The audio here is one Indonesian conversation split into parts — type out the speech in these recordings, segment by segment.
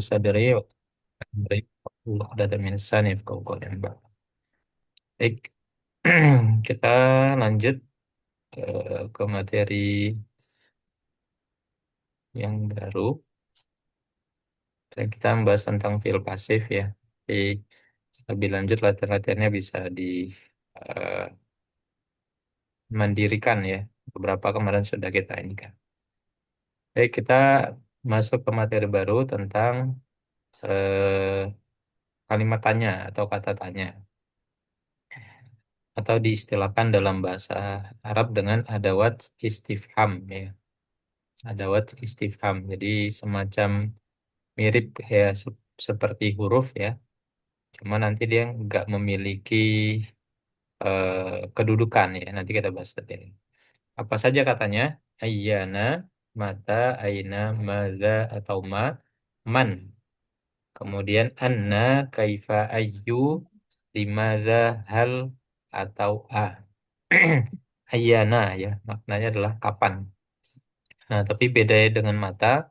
sadri wa amri uqdatan min lisani yafqahu qawli. Baik, kita lanjut ke materi yang baru. Dan kita membahas tentang fi'il pasif ya. Jadi lebih lanjut latihan-latihannya bisa eh, mandirikan ya. Beberapa kemarin sudah kita ini kan. Baik, kita masuk ke materi baru tentang eh, kalimat tanya atau kata tanya. Atau diistilahkan dalam bahasa Arab dengan adawat istifham ya. Adawat istifham. Jadi semacam mirip ya seperti huruf ya. Cuma nanti dia nggak memiliki kedudukan ya. Nanti kita bahas detail. Apa saja katanya? Ayyana, mata, aina, maza, atau ma, man. Kemudian anna, kaifa, ayyu, limaza, hal, atau a. Ayyana ya, maknanya adalah kapan. Nah, tapi beda dengan mata.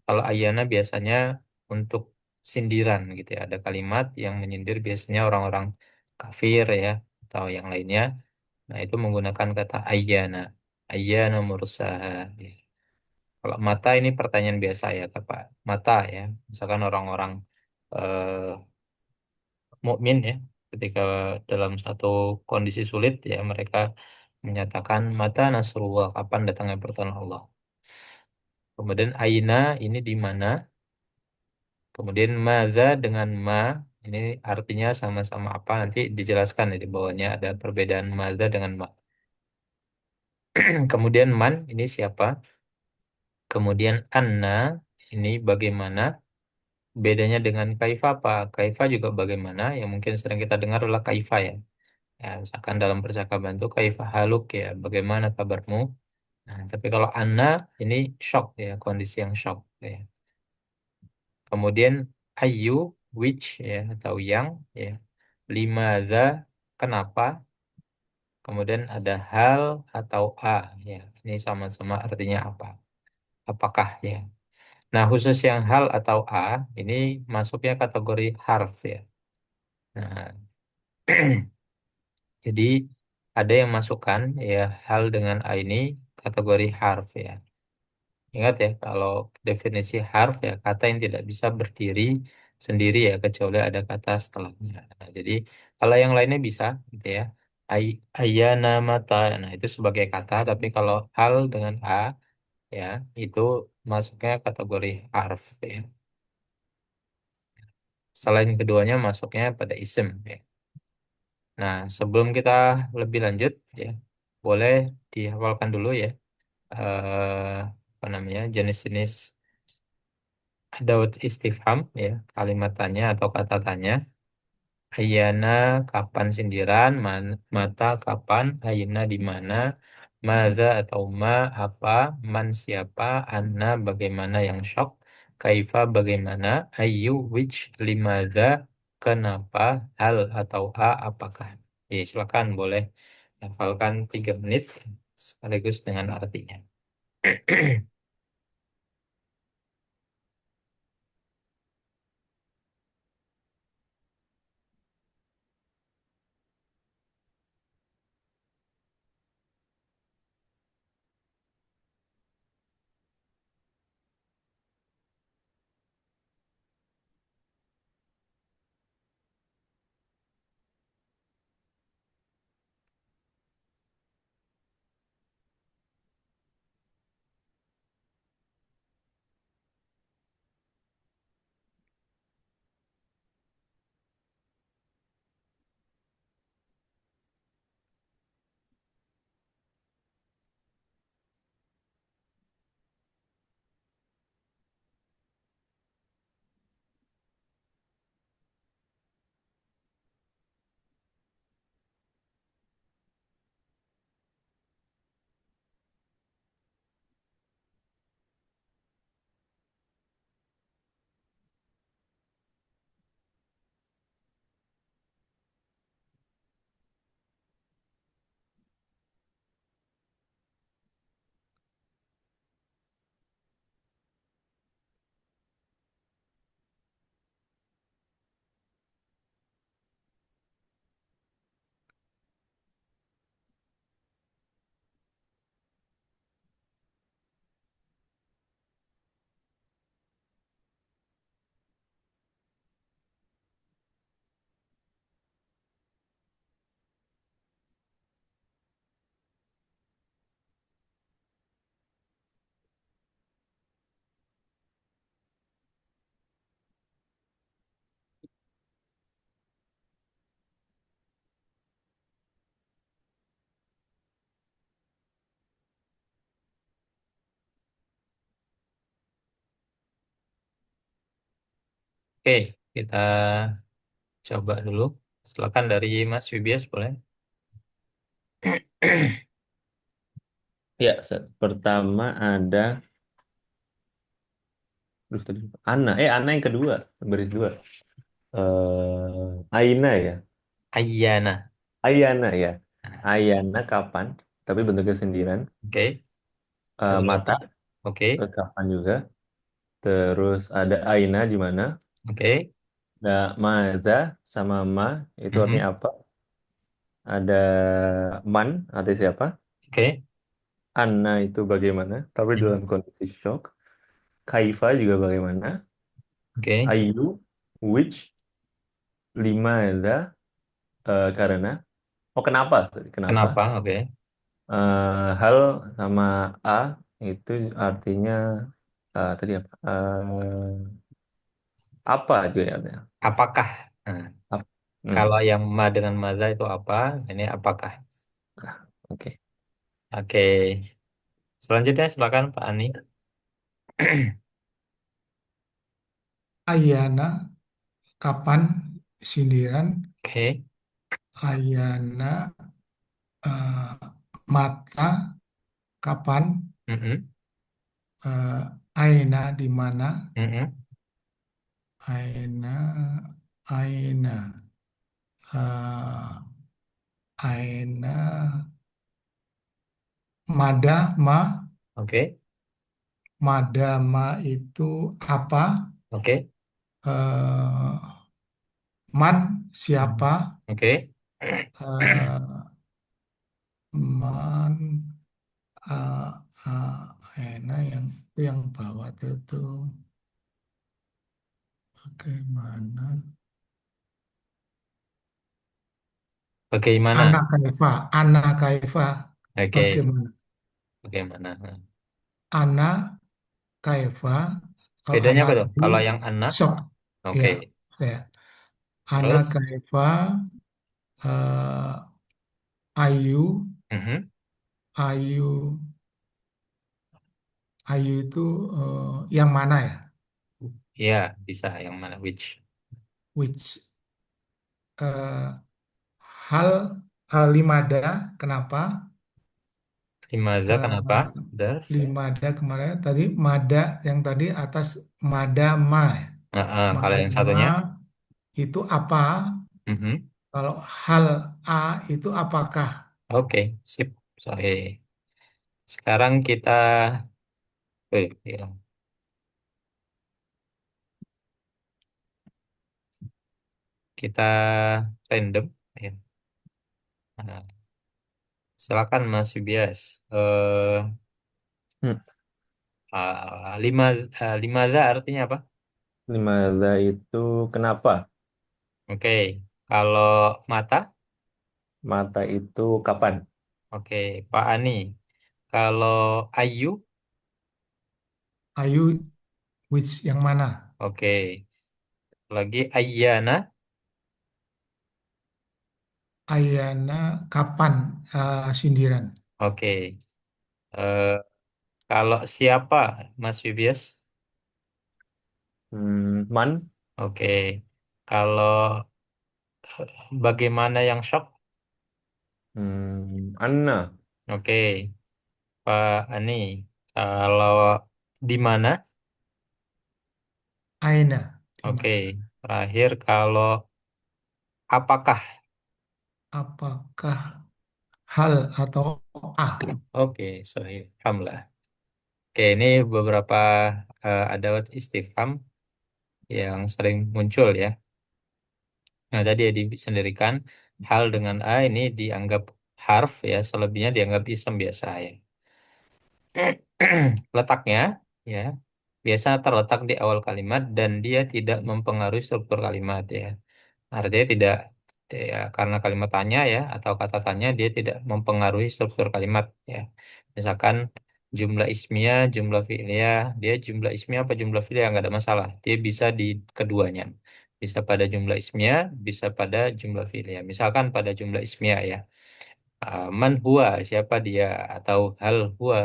Kalau ayyana biasanya untuk sindiran gitu ya. Ada kalimat yang menyindir biasanya orang-orang kafir ya atau yang lainnya. Nah, itu menggunakan kata ayyana. Ayyana mursaha. Ya. Kalau mata ini pertanyaan biasa ya, Pak. Mata ya. Misalkan orang-orang eh, mukmin ya, ketika dalam satu kondisi sulit ya mereka menyatakan mata nasrullah, kapan datangnya pertolongan Allah. Kemudian aina ini di mana? Kemudian maza dengan ma ini artinya sama-sama apa? Nanti dijelaskan ya, di bawahnya ada perbedaan maza dengan ma. Kemudian man ini siapa? Kemudian anna ini bagaimana? Bedanya dengan kaifa apa? Kaifa juga bagaimana? Yang mungkin sering kita dengar adalah kaifa ya. Ya, misalkan dalam percakapan itu kaifa haluk ya, bagaimana kabarmu? Nah, tapi kalau anna ini shock ya, kondisi yang shock ya. Kemudian ayu, which ya atau yang ya. Limaza, kenapa? Kemudian ada hal atau a ya. Ini sama-sama artinya apa? Apakah ya. Nah, khusus yang hal atau a ini masuknya kategori harf ya. Nah, jadi ada yang masukkan ya hal dengan a ini kategori harf ya. Ingat ya, kalau definisi harf ya kata yang tidak bisa berdiri sendiri ya kecuali ada kata setelahnya. Nah, jadi kalau yang lainnya bisa gitu ya. Ayana mata, nah itu sebagai kata, tapi kalau hal dengan a ya itu masuknya kategori harf ya. Selain keduanya masuknya pada isim ya. Nah, sebelum kita lebih lanjut ya, boleh dihafalkan dulu ya apa namanya jenis-jenis adawat istifham ya, kalimat tanya atau kata tanya. Ayana kapan sindiran, mata kapan, ayana di mana, maza atau ma apa, man siapa, anna bagaimana yang shock, kaifa bagaimana, ayu which, limaza kenapa, hal atau a apakah. Ya, silakan boleh hafalkan 3 menit sekaligus dengan artinya. Oke, kita coba dulu. Silakan dari Mas Wibias boleh. Ya, pertama ada terus tadi Ana. Ana yang kedua, baris dua. Aina ya. Ayyana. Ayana ya. Nah, Ayana kapan? Tapi bentuknya sindiran. oke, Mata satu. Oke, kapan juga. Terus ada Aina di mana? oke. Ada Maza sama Ma itu artinya Mhm. apa? Ada Man artinya siapa? Oke, Anna itu bagaimana? Tapi dalam mhm. kondisi shock. Kaifa juga bagaimana? Oke. Ayu, which, lima ada karena. Oh kenapa? Sorry, kenapa? Kenapa? Oke. Hal sama A itu artinya tadi apa? Apa juga ya? Apakah? Nah, Ap- kalau hmm, yang ma dengan maza itu apa? Ini apakah? oke. Oke. Selanjutnya silakan Pak Ani. Ayana kapan sindiran Oke. Ayana eh, mata kapan Mhm. eh, Aina di mana Mhm. Aina Aina eh, Aina Mada ma Oke. Mada ma itu apa Oke. eh, Man Mhm. siapa Oke. eh, Man eh, Aina yang itu yang bawah itu bagaimana Bagaimana? anak kaifa anak kaifa Oke. bagaimana Bagaimana? Nah. anak kaifa kalau Bedanya anak apa tuh? tadi Kalau yang anak, sok oke. ya saya anak Terus, kaifa eh, ayu mhm. ayu ayu itu yang mana ya Ya, bisa yang mana? Which? which eh, hal limada kenapa Limaza kenapa? Eh, Terus? limada kemarin tadi mada yang tadi atas mada ma ya. Nah, kalau Mada yang ma satunya? itu apa Mhm. kalau hal A itu apakah Oke, sip. Sorry. Sekarang kita, hilang. Kita random. Ya. Nah, silakan Mas Yubias. Hmm. Lima, limaza artinya apa? Limada itu kenapa? Oke, kalau mata, Mata itu kapan? oke, Pak Ani. Kalau Ayu, Ayu which yang mana oke. Lagi Ayyana, Ayana kapan sindiran oke. Eh, kalau siapa, Mas Wibias? Man, Oke. Kalau bagaimana yang shock? Anna, Oke, Pak Ani. Kalau di mana? Aina di Oke. mana Terakhir kalau apakah? apakah hal atau A Oke, sorry. Alhamdulillah. Oke, ini beberapa adawat istifham yang sering muncul ya. Nah, tadi ya disendirikan hal dengan A ini dianggap harf ya, selebihnya dianggap isim biasa ya. Letaknya ya biasa terletak di awal kalimat dan dia tidak mempengaruhi struktur kalimat ya. Artinya tidak ya, karena kalimat tanya ya atau kata tanya dia tidak mempengaruhi struktur kalimat ya. Misalkan jumlah ismiyah, jumlah fi'liyah, dia jumlah ismiyah apa jumlah fi'liyah nggak ada masalah. Dia bisa di keduanya. Bisa pada jumlah ismiyah, bisa pada jumlah fi'liyah. Misalkan pada jumlah ismiyah ya. Man huwa, siapa dia atau hal huwa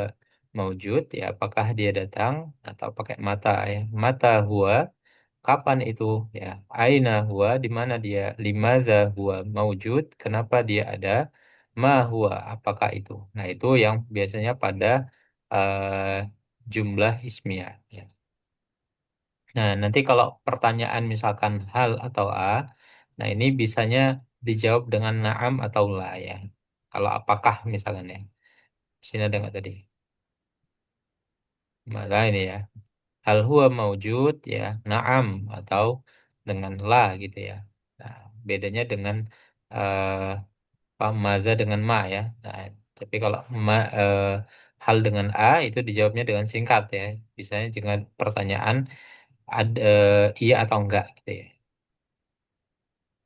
maujud ya apakah dia datang atau pakai mata ya. Mata huwa kapan itu ya, aina huwa di mana dia, limadza huwa maujud, kenapa dia ada, ma huwa apakah itu. Nah, itu yang biasanya pada jumlah ismiyah ya. Nah, nanti kalau pertanyaan misalkan hal atau a, nah ini bisanya dijawab dengan na'am atau la ya. Kalau apakah misalkan ya. Sini ada nggak tadi? Maka ini ya. Hal huwa maujud ya, na'am atau dengan la gitu ya. Nah, bedanya dengan maza dengan ma ya. Nah, tapi kalau hal dengan a itu dijawabnya dengan singkat ya. Misalnya dengan pertanyaan ada iya atau enggak gitu ya.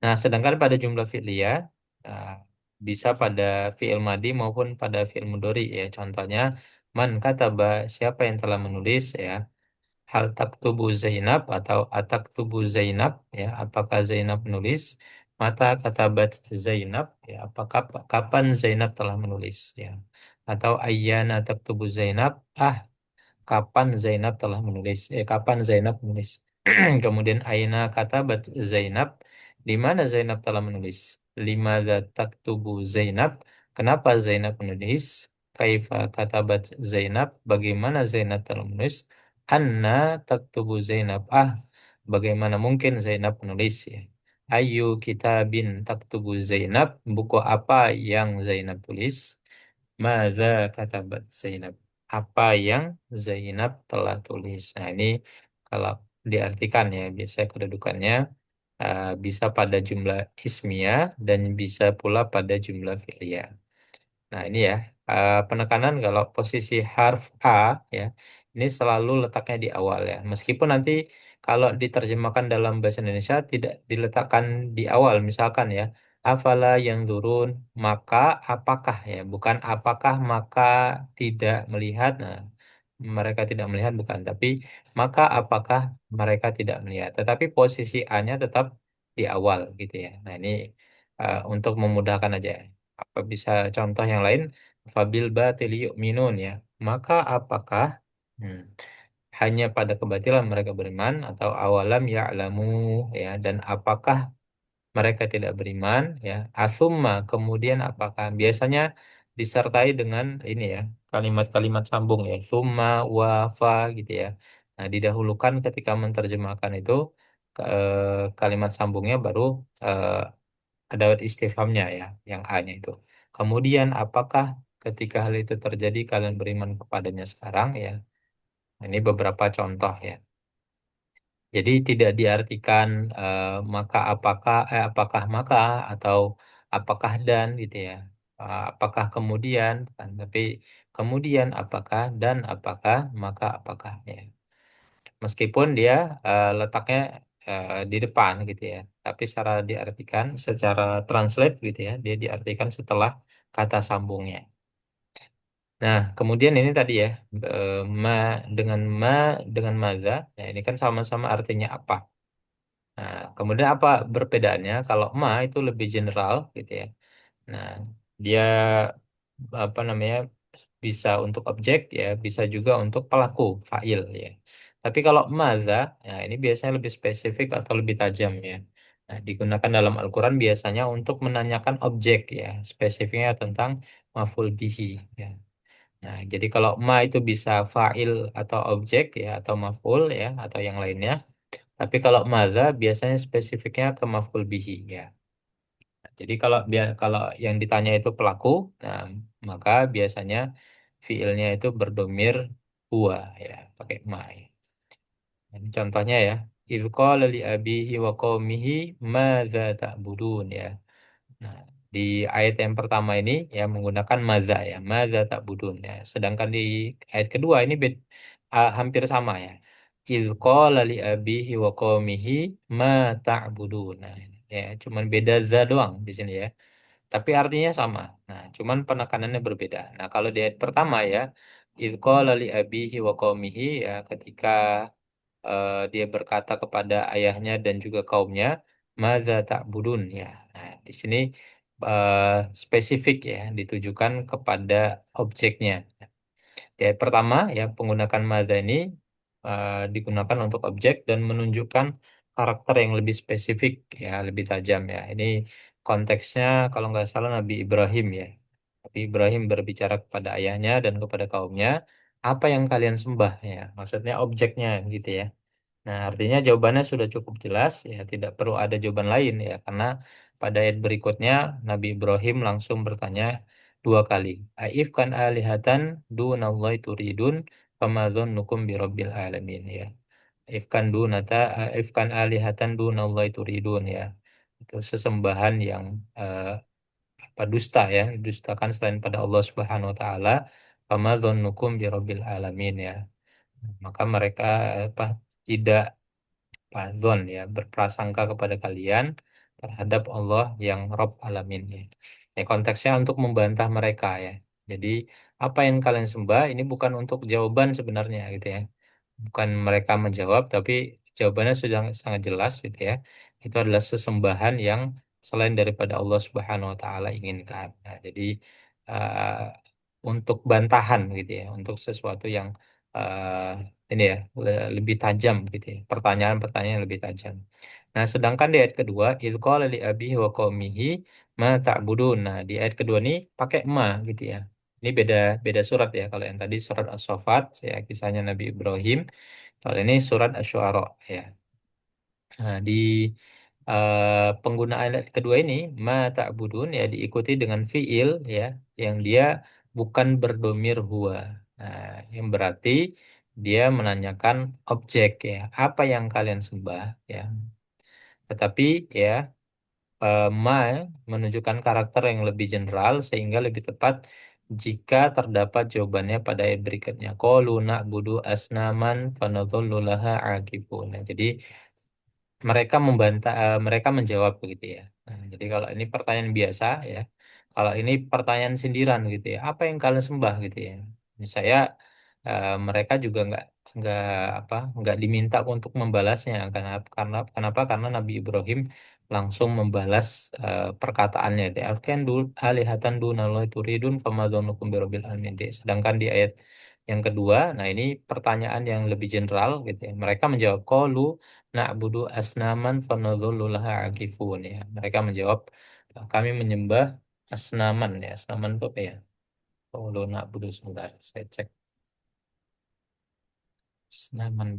Nah, sedangkan pada jumlah fi'liyah nah, bisa pada fi'il madi maupun pada fi'il mudhari ya. Contohnya man kataba, siapa yang telah menulis ya. Hal taktubu Zainab atau ataktubu Zainab ya, apakah Zainab menulis? Mata katabat Zainab ya, apakah kapan Zainab telah menulis ya. Atau ayyana taktubu Zainab, kapan Zainab telah menulis, kapan Zainab menulis. Kemudian aina katabat Zainab, di mana Zainab telah menulis. Limadza taktubu Zainab, kenapa Zainab menulis. Kaifa katabat Zainab, bagaimana Zainab telah menulis. Anna taktubu Zainab, bagaimana mungkin Zainab menulis ya. Ayu kitabin taktubu Zainab, buku apa yang Zainab tulis. Maza katabat Zainab, apa yang Zainab telah tulis. Nah, ini kalau diartikan ya, biasanya kedudukannya bisa pada jumlah ismiyah dan bisa pula pada jumlah fi'liyah. Nah, ini ya, penekanan kalau posisi harf A ya, ini selalu letaknya di awal ya. Meskipun nanti kalau diterjemahkan dalam bahasa Indonesia tidak diletakkan di awal, misalkan ya, afala yang turun, maka apakah ya, bukan apakah maka tidak melihat. Nah, mereka tidak melihat bukan, tapi maka apakah mereka tidak melihat. Tetapi posisi A-nya tetap di awal gitu ya. Nah, ini untuk memudahkan aja. Apa bisa contoh yang lain? Fabil batili yu'minun ya. Maka apakah hmm, hanya pada kebatilan mereka beriman atau awalam ya'lamu ya, dan apakah mereka tidak beriman ya. Asumma kemudian apakah biasanya disertai dengan ini ya, kalimat-kalimat sambung ya. Summa wa fa gitu ya. Nah, didahulukan ketika menerjemahkan itu kalimat sambungnya baru eh, ada istifhamnya ya, yang A-nya itu. Kemudian apakah ketika hal itu terjadi kalian beriman kepadanya sekarang ya? Nah, ini beberapa contoh ya. Jadi tidak diartikan maka apakah maka atau apakah dan gitu ya. Apakah kemudian bukan, tapi kemudian apakah dan apakah maka apakah ya. Meskipun dia letaknya di depan gitu ya, tapi secara diartikan, secara translate gitu ya, dia diartikan setelah kata sambungnya. Nah, kemudian ini tadi ya, ma dengan maza, ya ini kan sama-sama artinya apa. Nah, kemudian apa perbedaannya? Kalau ma itu lebih general gitu ya. Nah, dia apa namanya, bisa untuk objek ya, bisa juga untuk pelaku fa'il ya. Tapi kalau maza, ya ini biasanya lebih spesifik atau lebih tajam ya. Nah, digunakan dalam Al-Quran biasanya untuk menanyakan objek ya, spesifiknya tentang maf'ul bihi ya. Nah, jadi kalau ma itu bisa fa'il atau objek ya, atau maf'ul ya, atau yang lainnya. Tapi kalau maza biasanya spesifiknya ke maf'ul bihi ya. Jadi kalau yang ditanya itu pelaku, nah maka biasanya fiilnya itu berdomir huwa ya, pakai ma ya. Ini contohnya ya. Idh qala li abihi wa qaumihi madza ta'budun ya. Nah, di ayat yang pertama ini ya menggunakan maza ya, maza ta'budun ya. Sedangkan di ayat kedua ini hampir sama ya. Idh qala li abihi wa qaumihi ma ta'budun. Nah, ya cuman beda za doang di sini ya. Tapi artinya sama. Nah, cuman penekanannya berbeda. Nah, kalau di ayat pertama ya, idh qala li abihi wa qaumihi ya, ketika dia berkata kepada ayahnya dan juga kaumnya, maza ta'budun ya. Nah, di sini eh, spesifik ya, ditujukan kepada objeknya. Di ayat pertama ya, penggunaan maza ini digunakan untuk objek dan menunjukkan karakter yang lebih spesifik ya, lebih tajam ya. Ini konteksnya kalau nggak salah Nabi Ibrahim ya. Nabi Ibrahim berbicara kepada ayahnya dan kepada kaumnya, apa yang kalian sembah ya, maksudnya objeknya gitu ya. Nah, artinya jawabannya sudah cukup jelas ya, tidak perlu ada jawaban lain ya, karena pada ayat berikutnya Nabi Ibrahim langsung bertanya dua kali. Aifkan alihatan dunallahi turidun fama dzannukum birabbil alamin ya. Ifkan dunata ifkan alihatan dunallahi turidun ya. Itu sesembahan yang apa dusta ya, dustakan selain pada Allah Subhanahu wa taala. Fama dzannukum birabbil alamin ya. Maka mereka apa tidak Fadzon ya berprasangka kepada kalian terhadap Allah yang Rob alamin ya. Ini konteksnya untuk membantah mereka ya. Jadi apa yang kalian sembah ini bukan untuk jawaban sebenarnya gitu ya. Bukan mereka menjawab tapi jawabannya sudah sangat jelas gitu ya. Itu adalah sesembahan yang selain daripada Allah Subhanahu wa taala inginkan. Nah, jadi untuk bantahan gitu ya, untuk sesuatu yang ini ya lebih tajam gitu ya, pertanyaan-pertanyaan yang lebih tajam. Nah, sedangkan di ayat kedua idz qala li abihi wa qaumihi ma ta'budun. Nah, di ayat kedua ini pakai ma gitu ya. Ini beda beda surat ya. Kalau yang tadi surat As-Saffat ya kisahnya Nabi Ibrahim. Kalau ini surat Asy-Syu'ara ya. Nah, di penggunaan ayat kedua ini ma ta'budun ya diikuti dengan fiil ya yang dia bukan berdomir huwa. Nah, yang berarti dia menanyakan objek ya, apa yang kalian sembah ya. Tetapi ya ma menunjukkan karakter yang lebih general sehingga lebih tepat jika terdapat jawabannya pada ayat berikutnya. Qalu na'budu asnaman fanadhallu laha akifun. Nah, jadi mereka membantah mereka menjawab begitu ya. Nah, jadi kalau ini pertanyaan biasa ya, kalau ini pertanyaan sindiran gitu ya, apa yang kalian sembah gitu ya. Ini saya mereka juga nggak apa nggak diminta untuk membalasnya karena kenapa karena Nabi Ibrahim langsung membalas perkataannya itu afkan dul alihatan dunallahi turidun famadzonukum birabbil alamin. Sedangkan di ayat yang kedua, nah ini pertanyaan yang lebih general gitu ya. Mereka menjawab qalu na'budu asnaman fanadhullu laha akifun ya. Mereka menjawab kami menyembah asnaman ya. Asnaman itu apa ya? Qalu na'budu sebentar saya cek. Asnaman.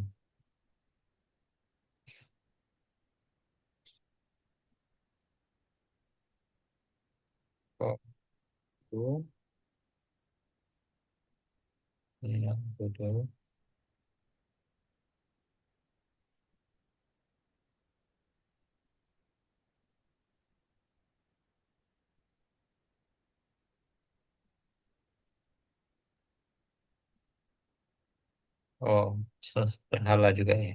Oh, itu na'budu. Oh, berhala juga ya.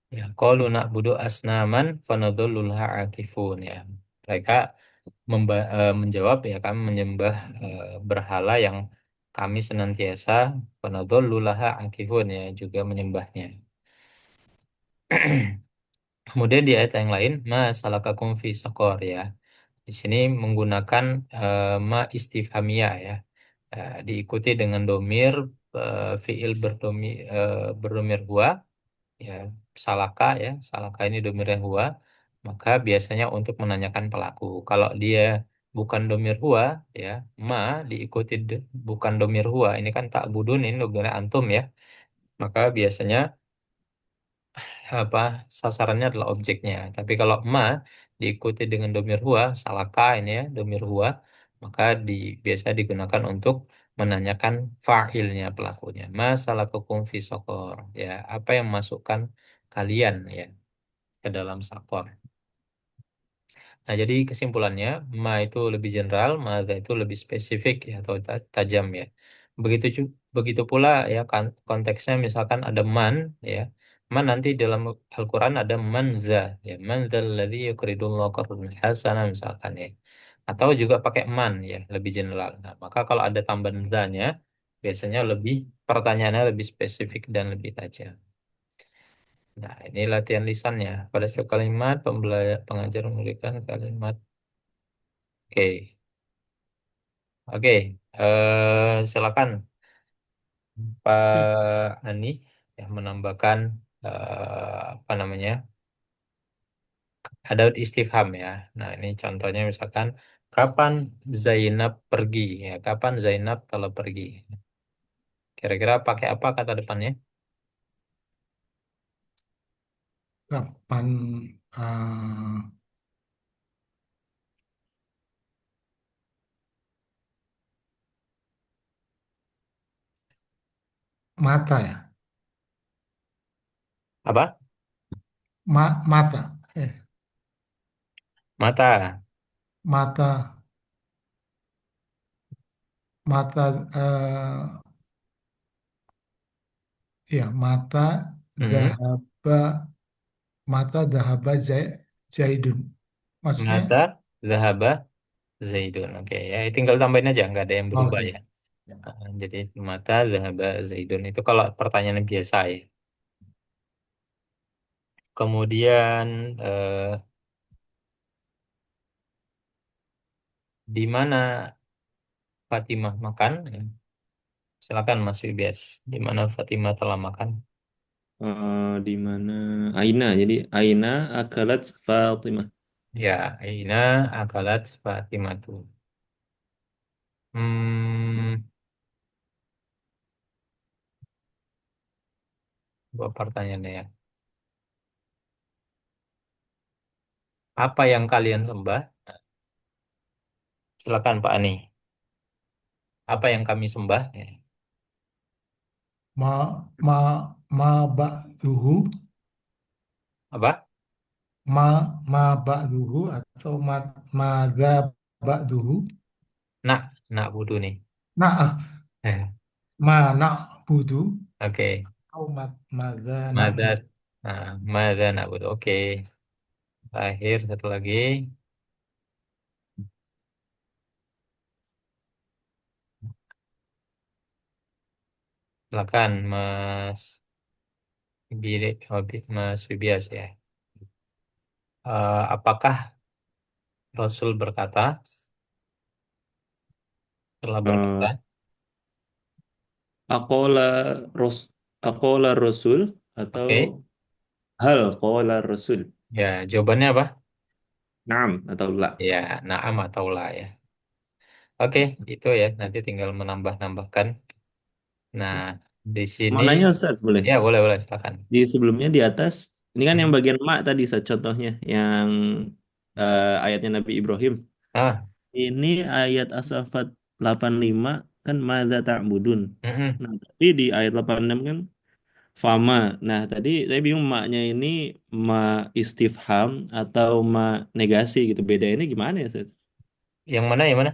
Ya, qalu na'budu asnaman fanadhullu laha akifun ya. Mereka menjawab ya kami menyembah berhala yang kami senantiasa fanadhullu laha akifun ya juga menyembahnya. Kemudian di ayat yang lain, ma salakakum fi saqar ya. Di sini menggunakan ma istifhamiyah ya. Diikuti dengan domir fiil berdomir huwa ya. Salaka ya. Salaka ini domirnya huwa. Maka biasanya untuk menanyakan pelaku. Kalau dia bukan domir huwa ya, ma diikuti bukan domir huwa. Ini kan tak budun ini domirnya antum ya. Maka biasanya apa sasarannya adalah objeknya. Tapi kalau ma diikuti dengan domir huwa, salaka ini ya, domir huwa, maka biasa digunakan untuk menanyakan fa'ilnya pelakunya. Ma salakakum fi saqar. Ya, apa yang masukkan kalian ya ke dalam sakor. Nah, jadi kesimpulannya, ma itu lebih general, madza itu lebih spesifik ya atau tajam ya. Begitu pula ya kan konteksnya misalkan ada man ya. Man nanti dalam Al-Qur'an ada manza ya. Manzal ladzi yuqridullahu qardan hasanah misalkan ya. Atau juga pakai man ya, lebih general. Nah, maka kalau ada tambahan zanya biasanya lebih pertanyaannya lebih spesifik dan lebih tajam. Nah, ini latihan lisannya. Pada setiap kalimat, pengajar memberikan kalimat. Oke, oke. Silakan, Oke. Pak Ani. yang menambahkan apa namanya? Ada istifham ya. Nah, ini contohnya misalkan kapan Zainab pergi ya, kapan Zainab telah pergi. Kira-kira pakai apa kata depannya? Kapan eh, mata ya? Apa? Mata. Mata. Mata. Mata. Ya, mata Hmm. dahaba. Mata dahaba Zaidun. Maksudnya, Mata zahaba Zaidun. Oke, ya tinggal tambahin aja, nggak ada yang berubah oke. ya. Jadi mata zahaba Zaidun itu kalau pertanyaan biasa ya. Kemudian di mana Fatimah makan? Ya. Silakan Mas Wibias. Di mana Fatimah telah makan? Di mana Aina, jadi Aina akalat Fatimah. Ya, Aina akalat Fatimah tuh. Hmm, Dua pertanyaannya ya. Apa yang kalian sembah? Silakan Pak Ani. Apa yang kami sembah? Ya. Ma ma ma ba'duhu, Apa? ma ma ba'duhu atau madza ba'duhu. Nak budu nih. Nah, ma na'budu Oke. atau madza Mada, na'budu. mada nak budu. Oke. Terakhir satu lagi. Silakan Mas Mas Wibias ya. Apakah Rasul berkata, telah berkata, Eh, Akola ros Akola Rasul atau oke, hal Kola Rasul. ya jawabannya apa? Naam atau la. Ya, naam atau la ya. Oke, itu ya. Nanti tinggal menambah-nambahkan. Nah, di sini, Mau nanya Ustaz boleh? ya boleh boleh silakan. Di sebelumnya di atas, ini kan yang Hmm. bagian mak tadi contohnya yang ayatnya Nabi Ibrahim. Ah, Ini ayat As-Saffat 85 kan madza ta'budun. mm-mm. Nah, tapi di ayat 86 kan fama. Nah, tadi saya bingung maknya ini ma istifham atau ma negasi gitu. Beda ini gimana ya, Ustaz? Yang mana yang mana?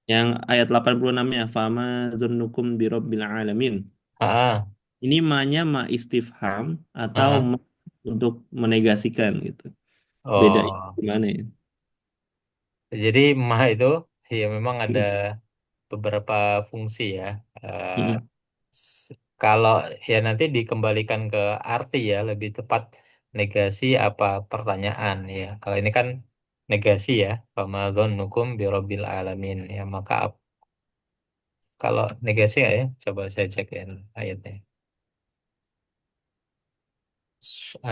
Yang ayat 86-nya fama dzunnukum birabbil alamin. Ah, Ini ma-nya ma istifham atau ah, ah. ma untuk menegasikan gitu. Beda Oh, gimana ya? jadi mah itu ya memang ada beberapa fungsi ya. Eh, Mm-mm. Kalau ya nanti dikembalikan ke arti ya, lebih tepat negasi apa pertanyaan ya. Kalau ini kan negasi ya, nukum birobil alamin ya. Maka kalau negasi nggak ya? Coba saya cek ya ayatnya.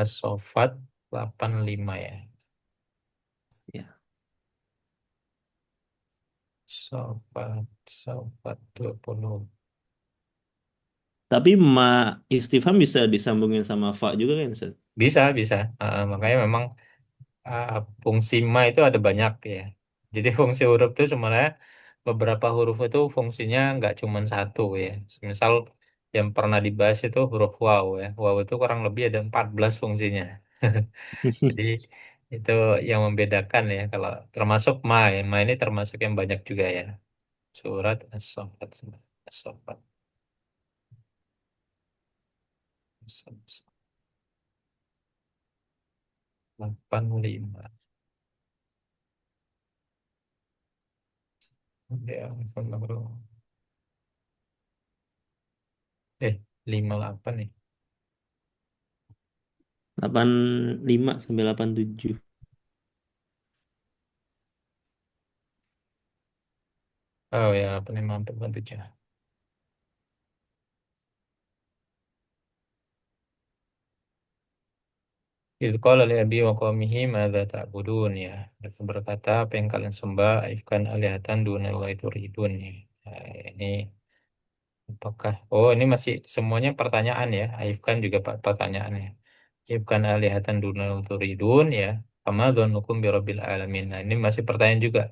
As-Saffat 85 ya. Ya. Saffat 20. Tapi ma istifham bisa disambungin sama fa juga kan, Ustaz? Bisa, bisa. Makanya memang uh, fungsi ma itu ada banyak ya. Jadi fungsi huruf itu sebenarnya beberapa huruf itu fungsinya nggak cuma satu ya. Misal yang pernah dibahas itu huruf waw ya. Waw itu kurang lebih ada 14 fungsinya. Jadi itu yang membedakan ya. Kalau termasuk ma ya. Ma ini termasuk yang banyak juga ya. Surat As-Saffat. As-Saffat. As-Saffat 85. Ya, eh 58 nih. 85 sampai 87. Oh ya, 85 47. Idh qala li abi wa qaumihi madza ta'budun ya. Mereka berkata, apa yang kalian sembah? Aifkan alihatan dunallahi turidun ya. Nah, ini apakah ini masih semuanya pertanyaan ya. Aifkan juga pertanyaan ya. Aifkan alihatan dunallahi turidun ya. Fama dzannukum birabbil alamin. Nah, ini masih pertanyaan juga.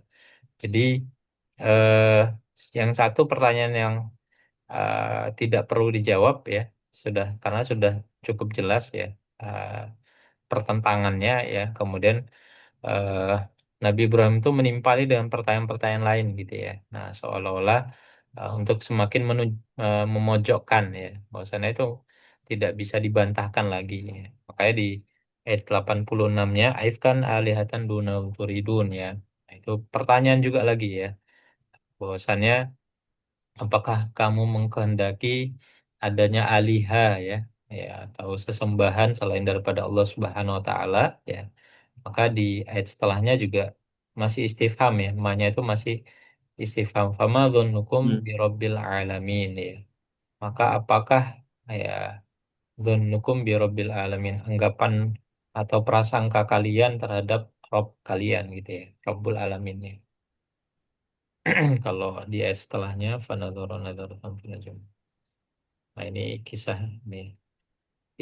Jadi eh yang satu pertanyaan yang tidak perlu dijawab ya. Karena sudah cukup jelas ya. eh, Pertentangannya ya. Kemudian eh, Nabi Ibrahim itu menimpali dengan pertanyaan-pertanyaan lain gitu ya. Nah, seolah-olah untuk semakin memojokkan ya, bahwasanya itu tidak bisa dibantahkan lagi ya. Makanya di ayat 86-nya Aifkan alihatan duna turidun ya. Nah, itu pertanyaan juga lagi ya. Bahwasannya apakah kamu mengkehendaki adanya aliha ya, ya atau sesembahan selain daripada Allah Subhanahu wa taala ya. Maka di ayat setelahnya juga masih istifham ya, maknya itu masih istifham. Fama dzunnukum Hmm. birabbil alamin ya. Maka apakah ya dzunnukum birabbil alamin, anggapan atau prasangka kalian terhadap Rob kalian gitu ya, Rabbul alamin ya. Kalau di ayat setelahnya fanadzara nadzaratan fil najm. Nah, ini kisah nih.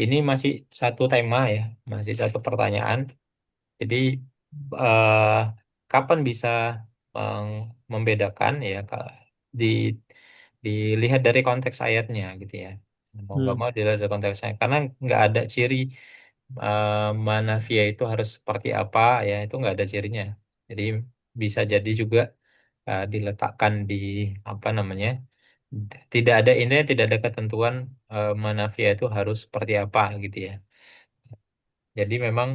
Ini masih satu tema ya, masih satu pertanyaan. Jadi eh, kapan bisa membedakan ya di dilihat dari konteks ayatnya gitu ya. Mau nggak Hmm. mau dilihat dari konteksnya karena nggak ada ciri manafia itu harus seperti apa ya itu nggak ada cirinya. Jadi bisa jadi juga diletakkan di apa namanya tidak ada intinya tidak ada ketentuan manafia itu harus seperti apa gitu ya. Jadi memang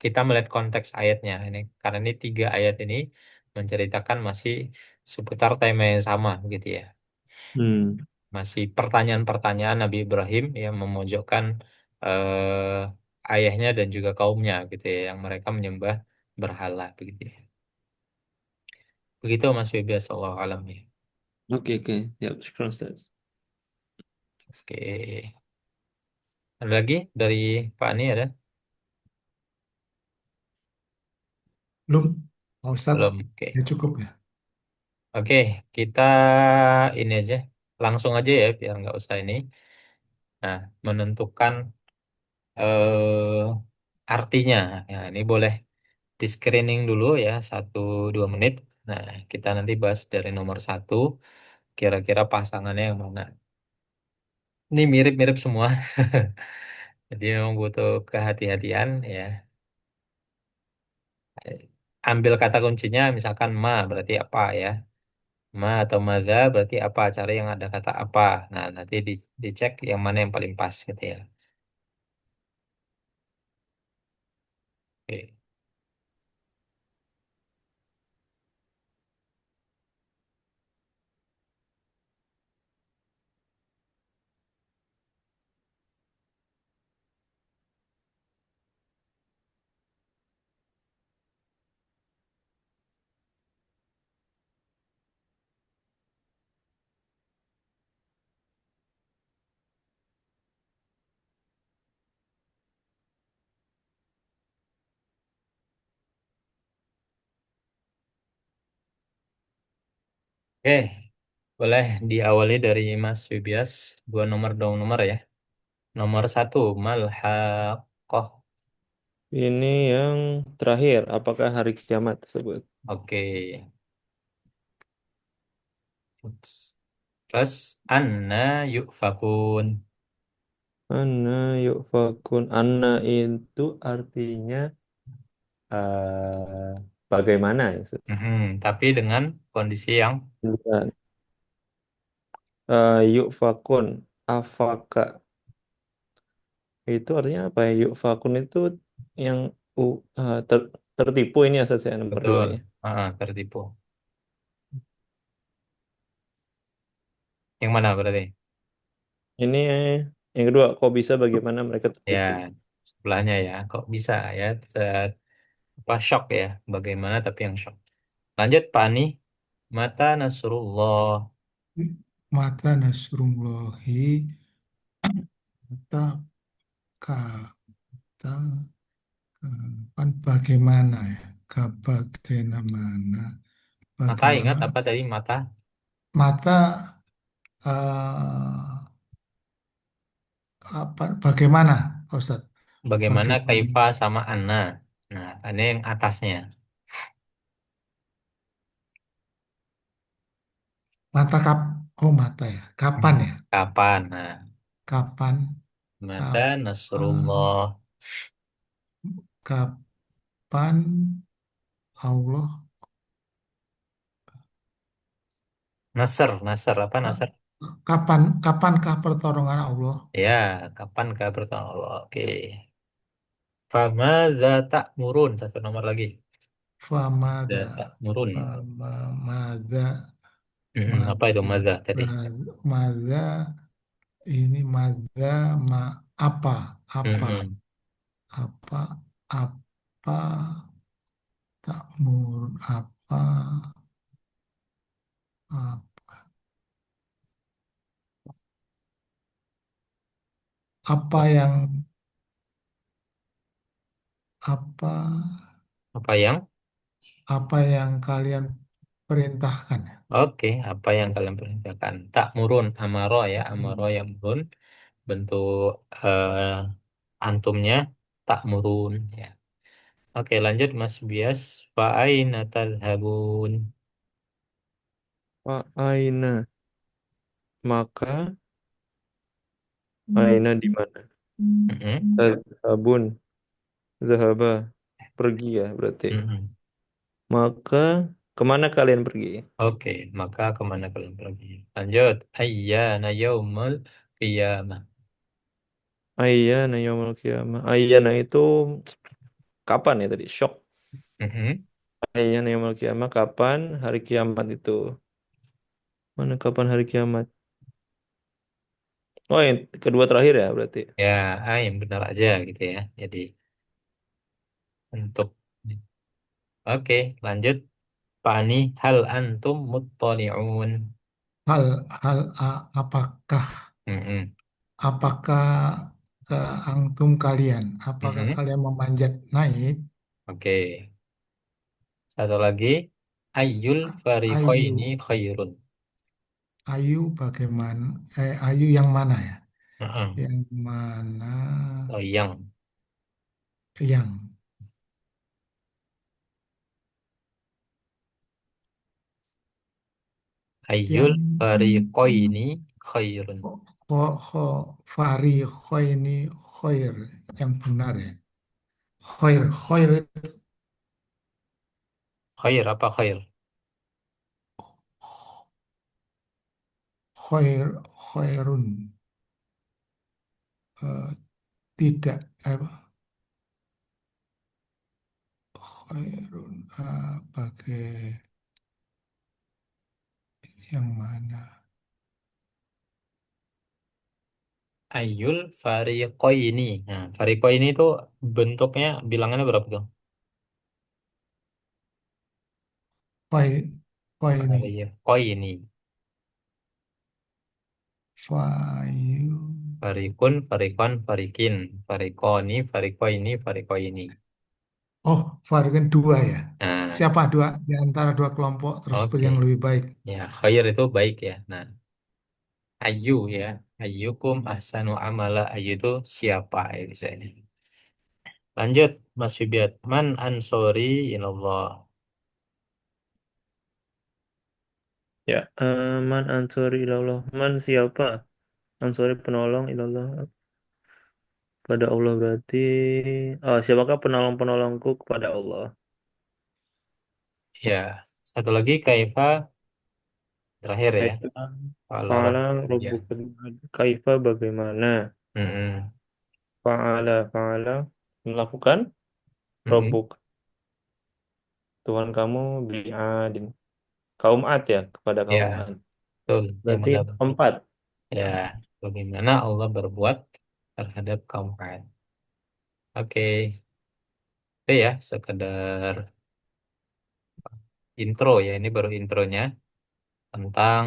kita melihat konteks ayatnya ini karena ini tiga ayat ini menceritakan masih seputar tema yang sama gitu ya. Hmm. Masih pertanyaan-pertanyaan Nabi Ibrahim yang memojokkan ayahnya dan juga kaumnya gitu ya yang mereka menyembah berhala begitu ya. Begitu Mas Wibi sallallahu alam ya. Oke, oke. Ya, syukran Ustaz. Oke. Ada lagi dari Pak Ani ada? Belum, Pak Ustadz, Belum. Oke. ya cukup ya. Oke, kita ini aja. Langsung aja ya biar nggak usah ini. Nah, menentukan artinya. Ya, ini boleh di screening dulu ya, 1-2 menit. Nah, kita nanti bahas dari nomor 1, kira-kira pasangannya yang mana. Ini mirip-mirip semua, jadi memang butuh kehati-hatian ya. Eh, Ambil kata kuncinya, misalkan ma berarti apa ya. Ma atau maza berarti apa, cari yang ada kata apa. Nah, nanti dicek yang mana yang paling pas gitu ya. Oke. Oke, boleh diawali dari Mas Wibias. Dua nomor dong nomor ya. Nomor 1, malhaqqah. Ini yang terakhir, apakah hari kiamat tersebut? Oke. Terus anna yufakun. Anna yufakun. Anna itu artinya bagaimana ya, Ustaz? Tapi dengan kondisi yang Bukan. Yufakun. Afaka itu artinya apa ya? Yufakun itu yang tertipu ini ya, Ustaz, ya, nomor dua betul, ya. tertipu. Yang mana berarti? Ini yang kedua, kok bisa bagaimana mereka Ya, tertipu? sebelahnya ya. Kok bisa ya? Apa shock ya? Bagaimana tapi yang shock. Lanjut Pak Ani. Mata Nasrullah. Mata Nasrullahi, mata kata. kapan bagaimana ya? Bagaimana? Mata ingat Bagaimana? apa tadi mata? Mata eh, kapan? Bagaimana, Pak Ustadz? Bagaimana Bagaimana? kaifa sama anna. Nah, ini yang atasnya. Mata Oh, mata ya. Kapan Hmm. ya? Kapan? Nah, Kapan? mata Kapan? nasrullah. Kapan Allah? Nasr, nasr apa Ka- nasr? Kapankah pertolongan Allah? Ya, kapan kah pertolongan Allah? Oke. Fama tak murun satu nomor lagi. Famada, Zata murun. mada, Apa itu mada, maza tadi? mada, ini mada, apa, apa, Mm-mm. apa, apa, tak murun, apa yang, apa, Apa yang? apa yang kalian perintahkan? Oke, apa yang kalian perintahkan? Tak murun, amaro ya, amaro yang murun. Bentuk antumnya tak murun ya. Oke, lanjut Mas Bias. Fa'aina tadhabun. Aina, maka aina di mana? Mm-mm. Sabun, zahaba, pergi ya berarti. Mm-mm. Maka kemana kalian pergi? Oke, maka kemana kalian pergi? Lanjut. Ayyana yaumul qiyamah. Ayyana yaumul qiyamah. Ayyana itu kapan ya tadi? Shock. Mm-mm. Ayyana yaumul qiyamah, kapan hari kiamat itu? Mana kapan hari kiamat? Oh, yang kedua terakhir ya berarti. Ya, yang benar aja gitu ya. Jadi untuk oke, lanjut. Fani hal antum muttali'un. Hal, apakah, Mm-mm. apakah antum kalian, apakah Mm-mm. kalian memanjat naik? Oke. Satu lagi. Ayyul Ayu, fariqaini khairun. ayu bagaimana? Ayu yang mana ya? Mm-mm. Yang mana? Oh, yang. Yang Ayyul yang fariqaini khairun. Fari khoini khoir yang benar ya. Khoir khoir Khair apa khair? khoirun. Eh, tidak apa khairun, bagai yang mana? Ayyul fariqaini. Nah, fariqaini itu bentuknya bilangannya berapa tuh? Khoi khoini Fariqaini. fayu. Farikun, farikon, farikin. Farikoni, farikoini, farikoini. Oh, far kan dua ya. Nah, Siapa dua di antara dua kelompok tersebut oke. yang lebih baik? Ya, khair itu baik ya. Nah, ayu ya. Ayyukum ahsanu amala. Ayu itu siapa ya misalnya. Lanjut, Mas Fibiat. Man ansori ilallah. Ya, man ansori ilallah. Man siapa? Ansori penolong ilallah. Pada Allah berarti, siapakah penolong-penolongku kepada Allah? Ya, satu lagi kaifa terakhir ya. Kaifa Kalau fa'ala ya. rabbuka kaifa bagaimana? Mm-mm. Fa'ala melakukan Mm-mm. rabbuk Tuhan kamu bi'adin. Kaum Ad ya, kepada Ya, kaum Ad. betul. Yang Berarti mendapat. empat. Ya, bagaimana Allah berbuat terhadap kaum Ad. Oke, itu ya sekedar intro ya. Ini baru intronya tentang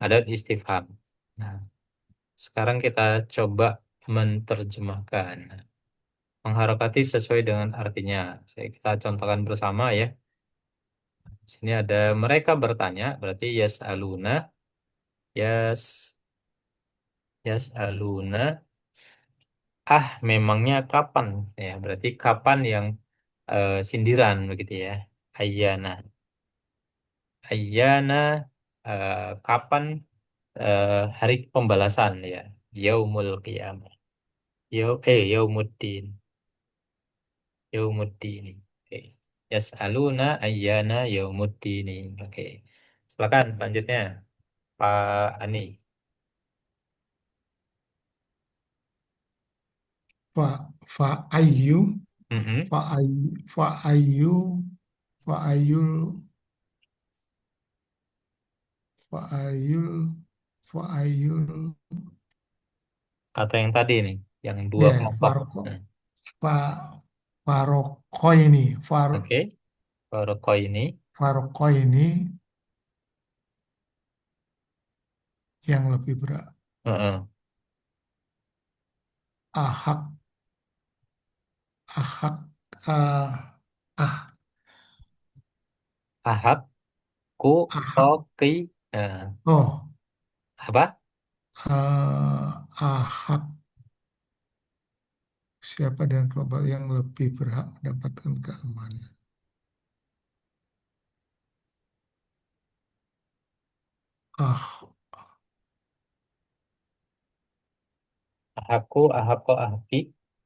adat istifham. Nah, sekarang kita coba menerjemahkan. mengharokati sesuai dengan artinya. Kita contohkan bersama ya. Sini ada mereka bertanya, berarti yas'aluna, yas yas'aluna, memangnya kapan? Ya, berarti kapan yang sindiran begitu ya. Ayyana, ayyana, kapan hari pembalasan ya. Yaumul qiyamah. Yaumuddin. Yaumuddin. Oke. Yas'aluna ayyana yaumuddin. Oke. Silakan selanjutnya Pak Ani. Fa fa ayu Mm-mm. fa ayu fa ayu fa ayul fa ayul fa ayul Kata yang tadi nih, yang dua ya kelompok. farko Nah, fa faroko ini oke. Rokok ini. faroko ini yang lebih berat. Heeh. Ahak ahak ah ah Ahak, ku, ahak koki. Nah, oh apa? ahak siapa dan kelompok yang lebih berhak mendapatkan keamanan. Ah, Ahakku, ahako, ahaki.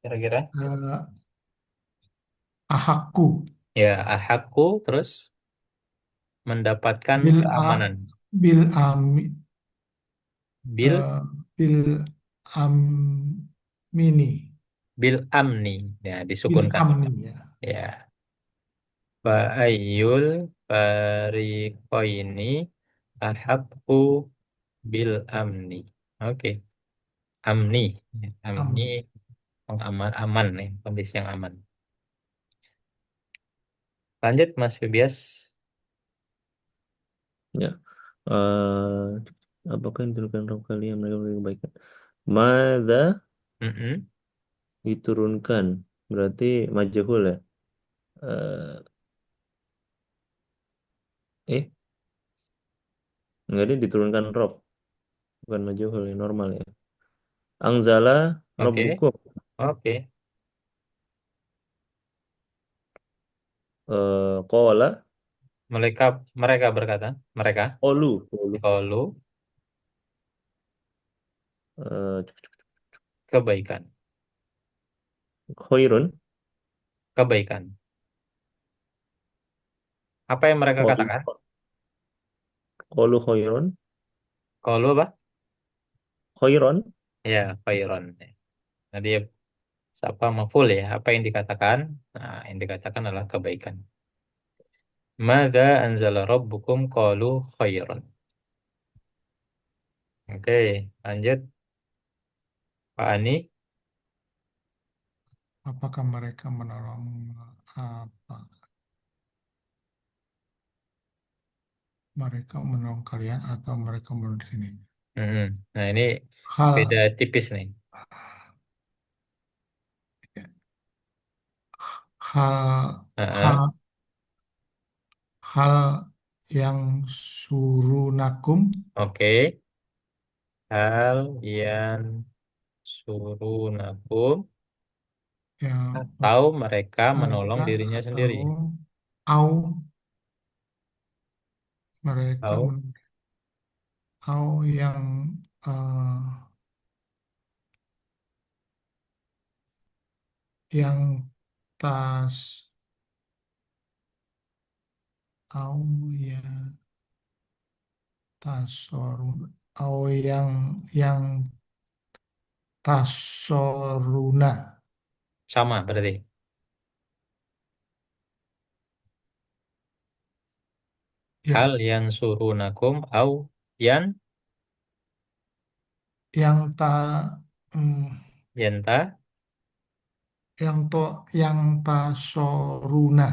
Kira-kira. eh, ahakku Ya, ahakku terus mendapatkan bil a keamanan. bil ami Bil, eh, bil amini bil amni. Ya, bil disukunkan. amni ya. Ya. Fa'ayyul fariqaini ahakku bil amni. Oke. Amni. Ya, amni, Am aman, aman nih, kondisi yang aman. Lanjut Mas Fibias. Ya. Apakah yang diturunkan Rabb kalian mereka memberi kebaikan? Mada Mm-mm. diturunkan berarti majhul ya. Eh, eh enggak dia diturunkan Rob bukan majhul ya normal ya. Angzala Oke, Rabbukum oke. Qala Mereka mereka berkata, mereka Qolu kalau eh, kebaikan, khairun kebaikan. Apa yang mereka Qolu katakan? Qolu khairun Kalau apa? khairon Ya, khairon. Nah, dia siapa maful ya? Apa yang dikatakan? Nah, yang dikatakan adalah kebaikan. Mada anzala rabbukum qalu khairan. Oke, lanjut Pak Ani. Apakah mereka menolong apa? Mereka menolong kalian atau mereka menolong di sini? Mm-mm. Nah, ini beda Hal tipis nih. hal Heeh. hal hal yang surunakum Oke. Hal yang suruh nakum ya atau mereka menolong atau dirinya sendiri. atau au mereka Atau au yang eh, yang tas au ya tasorun au yang tasoruna sama berarti. Hal ya yang suruh nakum au yang yang ta hmm, yenta yang tasoruna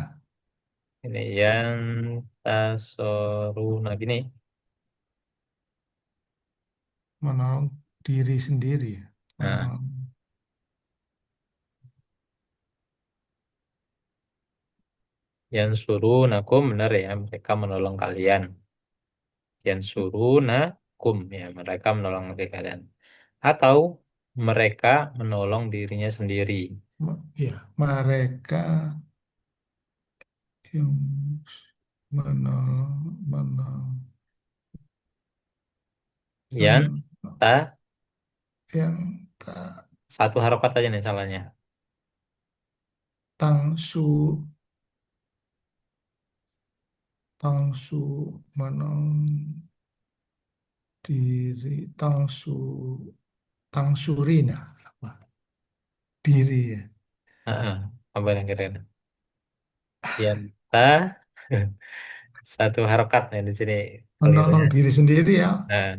ini yang tasoruna gini. menolong diri sendiri ya. Nah, Menolong Yang suruh nakum benar ya, mereka menolong kalian. Yang suruh nakum ya, mereka menolong kalian. Atau mereka menolong dirinya sendiri. Ya, mereka yang menolong, menolong, Yang eh, ta yang tak satu harokat aja nih salahnya. tangsu, tangsu, menolong diri, tangsu, tangsurina, apa? Diri ya, Heeh, apa yang kira-kira? Yang ta satu harokat nih di sini menolong kelirunya. diri sendiri ya. Nah,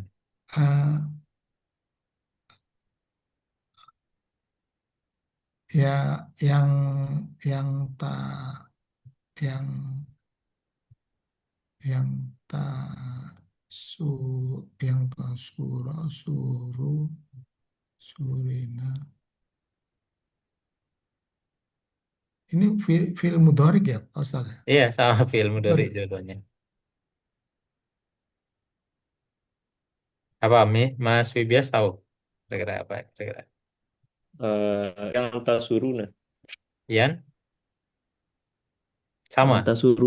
Eh, ya, yang yang tak yang yang tak su yang tak surah suruh surina ini film mudhari ya Pak Ustaz ya? iya sama film dari Mudhari. jodohnya. Apa Mas Fibias tahu? Kira-kira apa? Kira-kira. Yang tasuruna. Ian Yang sama. tasuru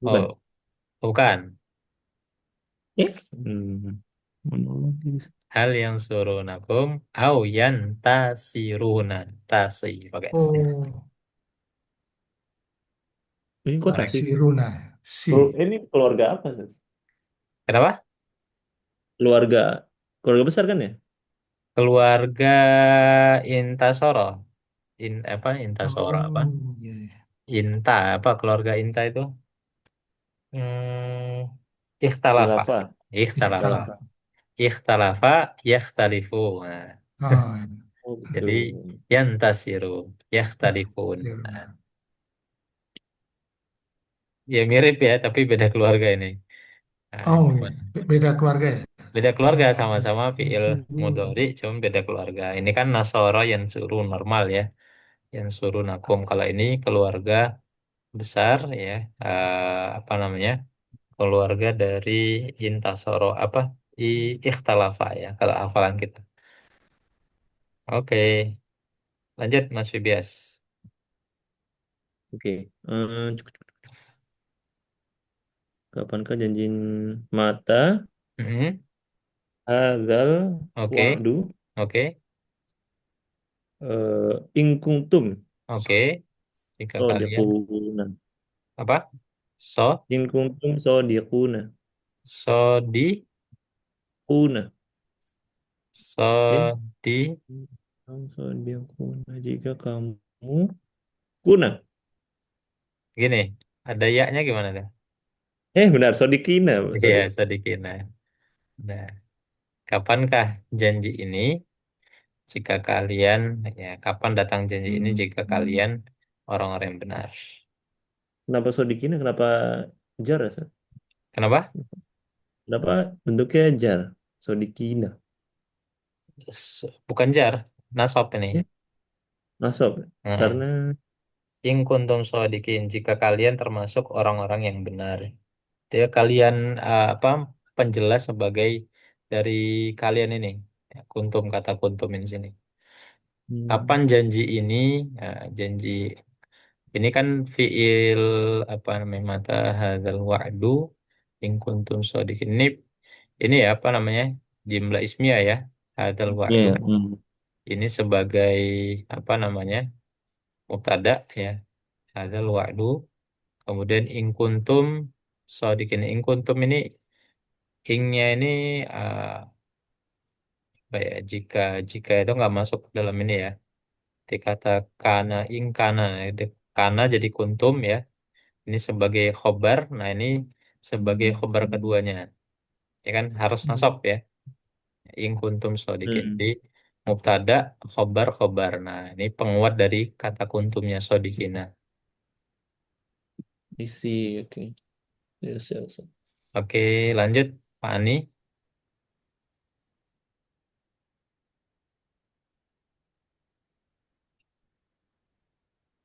bukan? Oh, bukan. Eh? Menolong diri. Hal yang suruh nakum au yan tasiruna tasi pakai si. Oh, Ini kok tak tasih? siruna si. Ini keluarga apa tuh? Kenapa? Keluarga keluarga besar kan ya? Keluarga Intasoro. Apa Intasoro apa? Oh, iya, iya. Inta apa keluarga Inta itu? Hmm, ikhtalafa. Khilafah, Ikhtalafa. khilafah. Ikhtilaf. Ikhtalafa yakhtalifu. Nah, Ah, iya. Oh gitu. jadi yantasiru yakhtalifun. Nah, Siruna. ya mirip ya tapi beda keluarga ini. Nah, Oh, iya. gimana? Beda keluarga ya. Beda Yang keluarga sama-sama fiil suruh. mudhari cuman beda keluarga. Ini kan nasoro yang suruh normal ya. Yang suruh nakum. Kalau ini keluarga besar ya. Apa namanya? Keluarga dari intasoro apa? Ikhtalafa ya. Kalau hafalan kita. Oke, lanjut Mas Fibias. Oke. Kapankah janji mata Mhm. hadzal Oke, wa'du oke, ingkungtum oke. Jika kalian sodiquna. apa? So, Ingkungtum sodiquna. so di, Kuna. Eh, so di. sodiquna jika kamu kuna. Gini, ada ya-nya gimana deh? Benar, sodikina, Iya, sorry. sedikit. Nah, kapankah janji ini jika kalian, ya, kapan datang janji ini jika kalian orang-orang yang benar? Kenapa sodikina? Kenapa jar ya? Sat? Kenapa? Kenapa bentuknya jar? Sodikina. Bukan jar, nasab ini. Eh, nasab. Heeh. Karena In kuntum shodiqin, jika kalian termasuk orang-orang yang benar. Dia kalian apa penjelas sebagai dari kalian ini. Ya, kuntum kata kuntum ini sini. Kapan hmm, janji ini? Janji ini kan fiil apa namanya mata hadzal wa'du in kuntum shodiqin. Ini ya apa namanya? Jumlah ismiyah ya. Hadzal wa'du. ya, Ini sebagai apa namanya? Mubtada ya. Hadzal wa'du. Kemudian in kuntum shodiqin. In kuntum ini ingnya ini apa ya? Jika itu nggak masuk dalam ini ya. Dikata kana ing kana. Nah, kana jadi kuntum ya. Ini sebagai khobar. Nah ini sebagai khobar keduanya. Ya kan harus nasab ya. In kuntum shodiqin. Jadi hmm, mubtada khobar khobar. Nah ini penguat dari kata kuntumnya shodiqina. isi, oke. Yes, yes. Oke lanjut Pak Ani.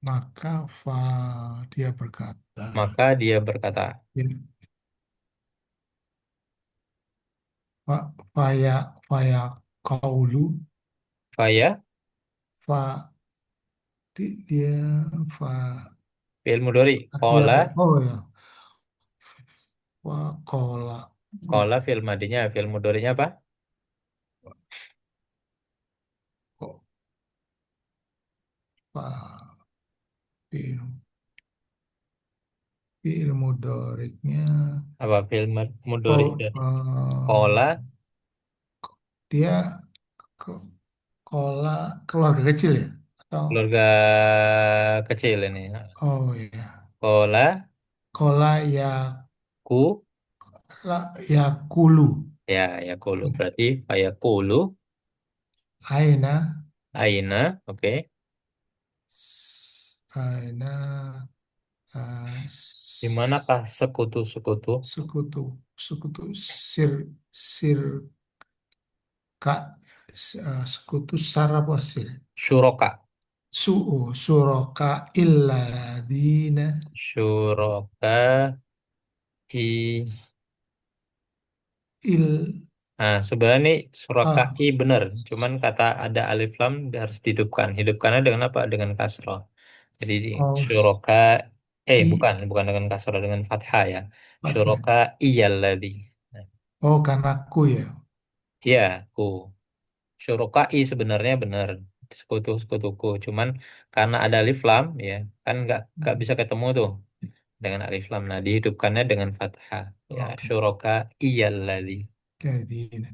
maka dia berkata, Maka dia berkata, ya, fa faya faya kaulu faya fa dia fa fi'il mudhari. dia Qala, oh ya fa kola qala fi'il madinya, fi'il mudhari'nya apa? kok fa fi'il fi'il mudoriknya Apa fi'il mudhari oh dari qala, dia ke- kola keluarga kecil ya atau keluarga kecil ini. oh ya Qala, kola ya ku, ya kulu ya, ya kulu. Berarti faya kulu, aina aina, oke. aina Di manakah sekutu-sekutu? sekutu sekutu sir sir kak sekutu sarapa sir Syuroka. suroka illadina Syuroka i. il Nah, sebenarnya ini suraka ah i bener. Cuman kata ada alif lam dia harus dihidupkan. Hidupkannya dengan apa? Dengan kasroh. Jadi oh syuroka, i bukan dengan kasroh, dengan fathah ya. pakai Syuroka iyalladzi. Nah, oh karena aku ya iya, ku. Syuroka i sebenarnya bener. Sekutu-sekutuku. Cuman karena ada alif lam ya, kan nggak bisa ketemu tuh dengan alif lam. Nah, dihidupkannya dengan fathah. Ya, oke syuroka iyalladzi. jadi ini.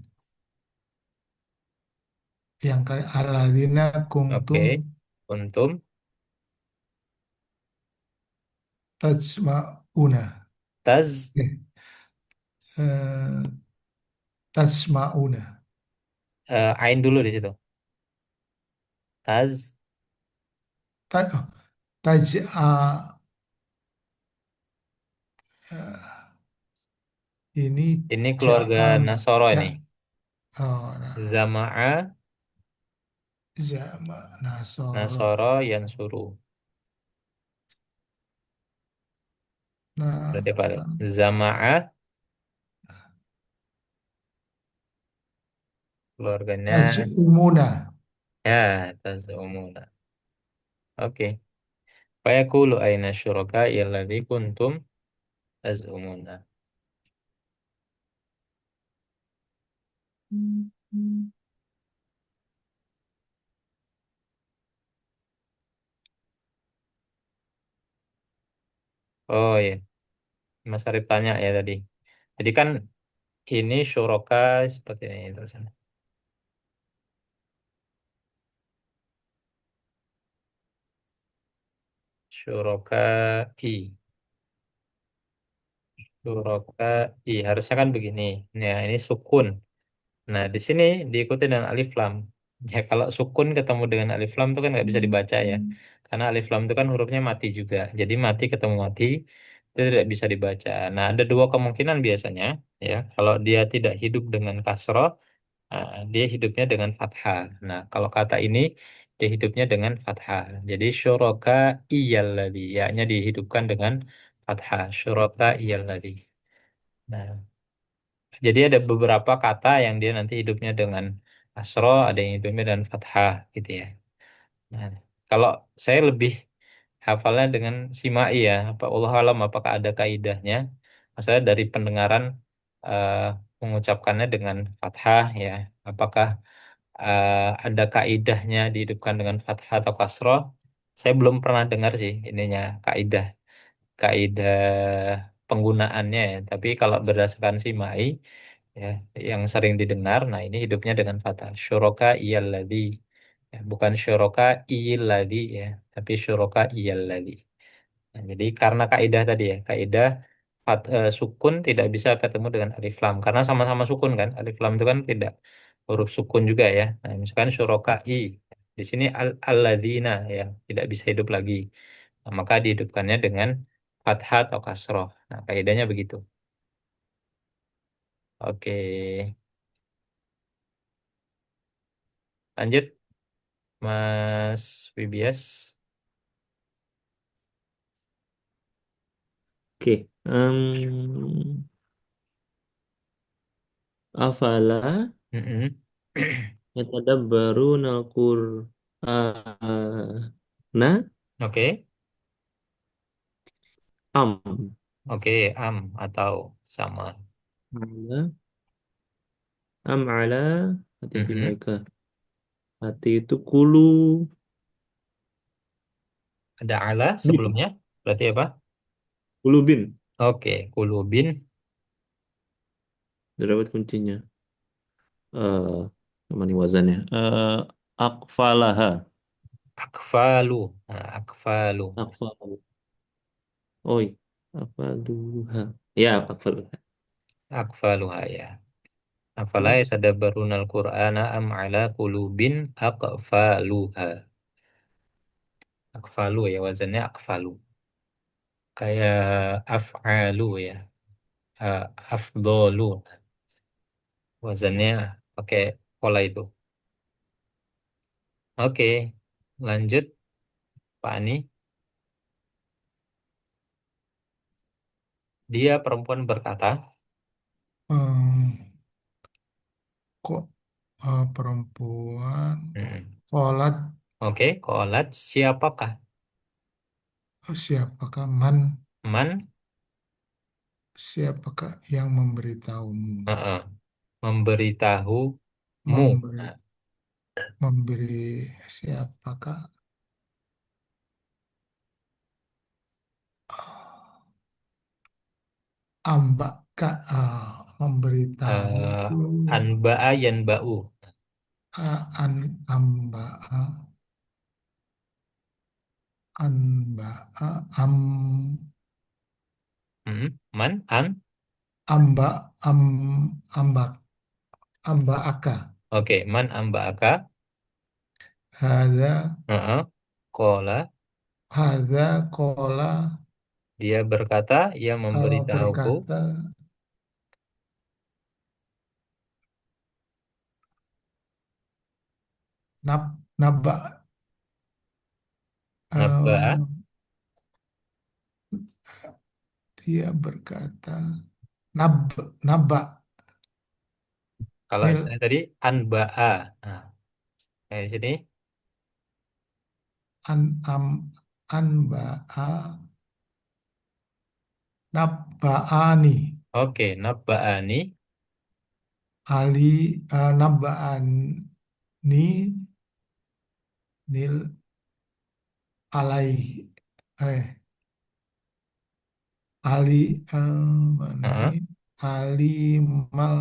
Yang kali alladzina Oke. kuntum Untum tajma'una taz Eh, eh, tasma'una ain dulu di situ. Taz, Ta- oh, taj'a eh, ini ini keluarga ja'a Nasoro ja ini. oh nah Zama'a, jama nasoro Nasoro, Yansuru. nah Berarti apa tuh? Zama'a, keluarganya, taj'umuna ya, Tazumuna. Oke. Fayaqulu aina syuraka alladzi kuntum tazumuna. Oh iya, Mas Arif tanya ya tadi. Jadi kan ini syuraka seperti ini terus. Syuraka i. Syuraka i. Harusnya kan begini. Nah, ini sukun. Nah, di sini diikuti dengan alif lam. Ya, kalau sukun ketemu dengan alif lam itu kan nggak bisa dibaca ya. Karena alif lam itu kan hurufnya mati juga. Jadi mati ketemu mati itu tidak bisa dibaca. Nah, ada dua kemungkinan biasanya ya. Kalau dia tidak hidup dengan kasroh, dia hidupnya dengan fathah. Nah, kalau kata ini dia hidupnya dengan fathah. Jadi syuraka iyalladzi. Ya-nya dihidupkan dengan fathah. Syuraka iyalladzi. Nah, jadi ada beberapa kata yang dia nanti hidupnya dengan asro, ada yang hidupnya dengan fathah gitu ya. Nah, kalau saya lebih hafalnya dengan simai ya, apa Allah alam apakah ada kaidahnya? Maksudnya dari pendengaran eh, mengucapkannya dengan fathah ya, apakah ada kaidahnya dihidupkan dengan fathah atau kasroh? Saya belum pernah dengar sih ininya kaidah kaidah penggunaannya ya. Tapi kalau berdasarkan simai ya yang sering didengar, nah ini hidupnya dengan fathah. Syuroka iyalladzi. Ya, bukan syuroka iyalladzi ya, tapi syuroka iyalladzi. Nah, jadi karena kaidah tadi ya, kaidah sukun tidak bisa ketemu dengan alif lam karena sama-sama sukun kan. Alif lam itu kan tidak huruf sukun juga ya. Nah, misalkan syuroka i di sini alladzina ya tidak bisa hidup lagi. Nah, maka dihidupkannya dengan fathah atau kasroh. Nah, kaidahnya begitu. Oke, lanjut Mas Wibias. Em, afala Mm-mm. yatadabbaruna al-Qur'ana Oke, am oke, atau sama. ala am ala hati-hati Mm-mm. mereka hati itu kulu Ada ala bin sebelumnya, berarti apa? kulu bin Oke, kulubin, dapat kuncinya mana nih wazannya akfalaha akfalu. Nah, akfalu. akfal oi akfaluha ya akfaluha Akfaluha ya. Afala terus yatadabbaruna al-Qur'ana am ala qulubin aqfaluha. Akfalu ya, wazannya akfalu. Kayak af'alu ya. Eh, afdolu. Wazannya pakai pola itu. Oke, lanjut Pak Ani. Dia perempuan berkata, Hmm, kok perempuan hmm, kolat oke, kolat siapakah? siapakah man Man, siapakah yang memberitahumu heeh, memberitahu mu. memberi Nah, memberi siapakah ambak kak memberitahu eh, itu anba'a yanba'u. an amba amba am Man, an, amba am ambak amba aka oke, man amba'aka. hada Heeh, kola, hada kola dia berkata, ia memberitahuku. berkata nab naba Nabba'a, eh, dia berkata nab naba kalau nil saya tadi anba'a. Nah, kayak di sini, an am anba nabbaani oke, nabba'ani, ali nabbaani nil alai eh ali mana ini heeh, ali mal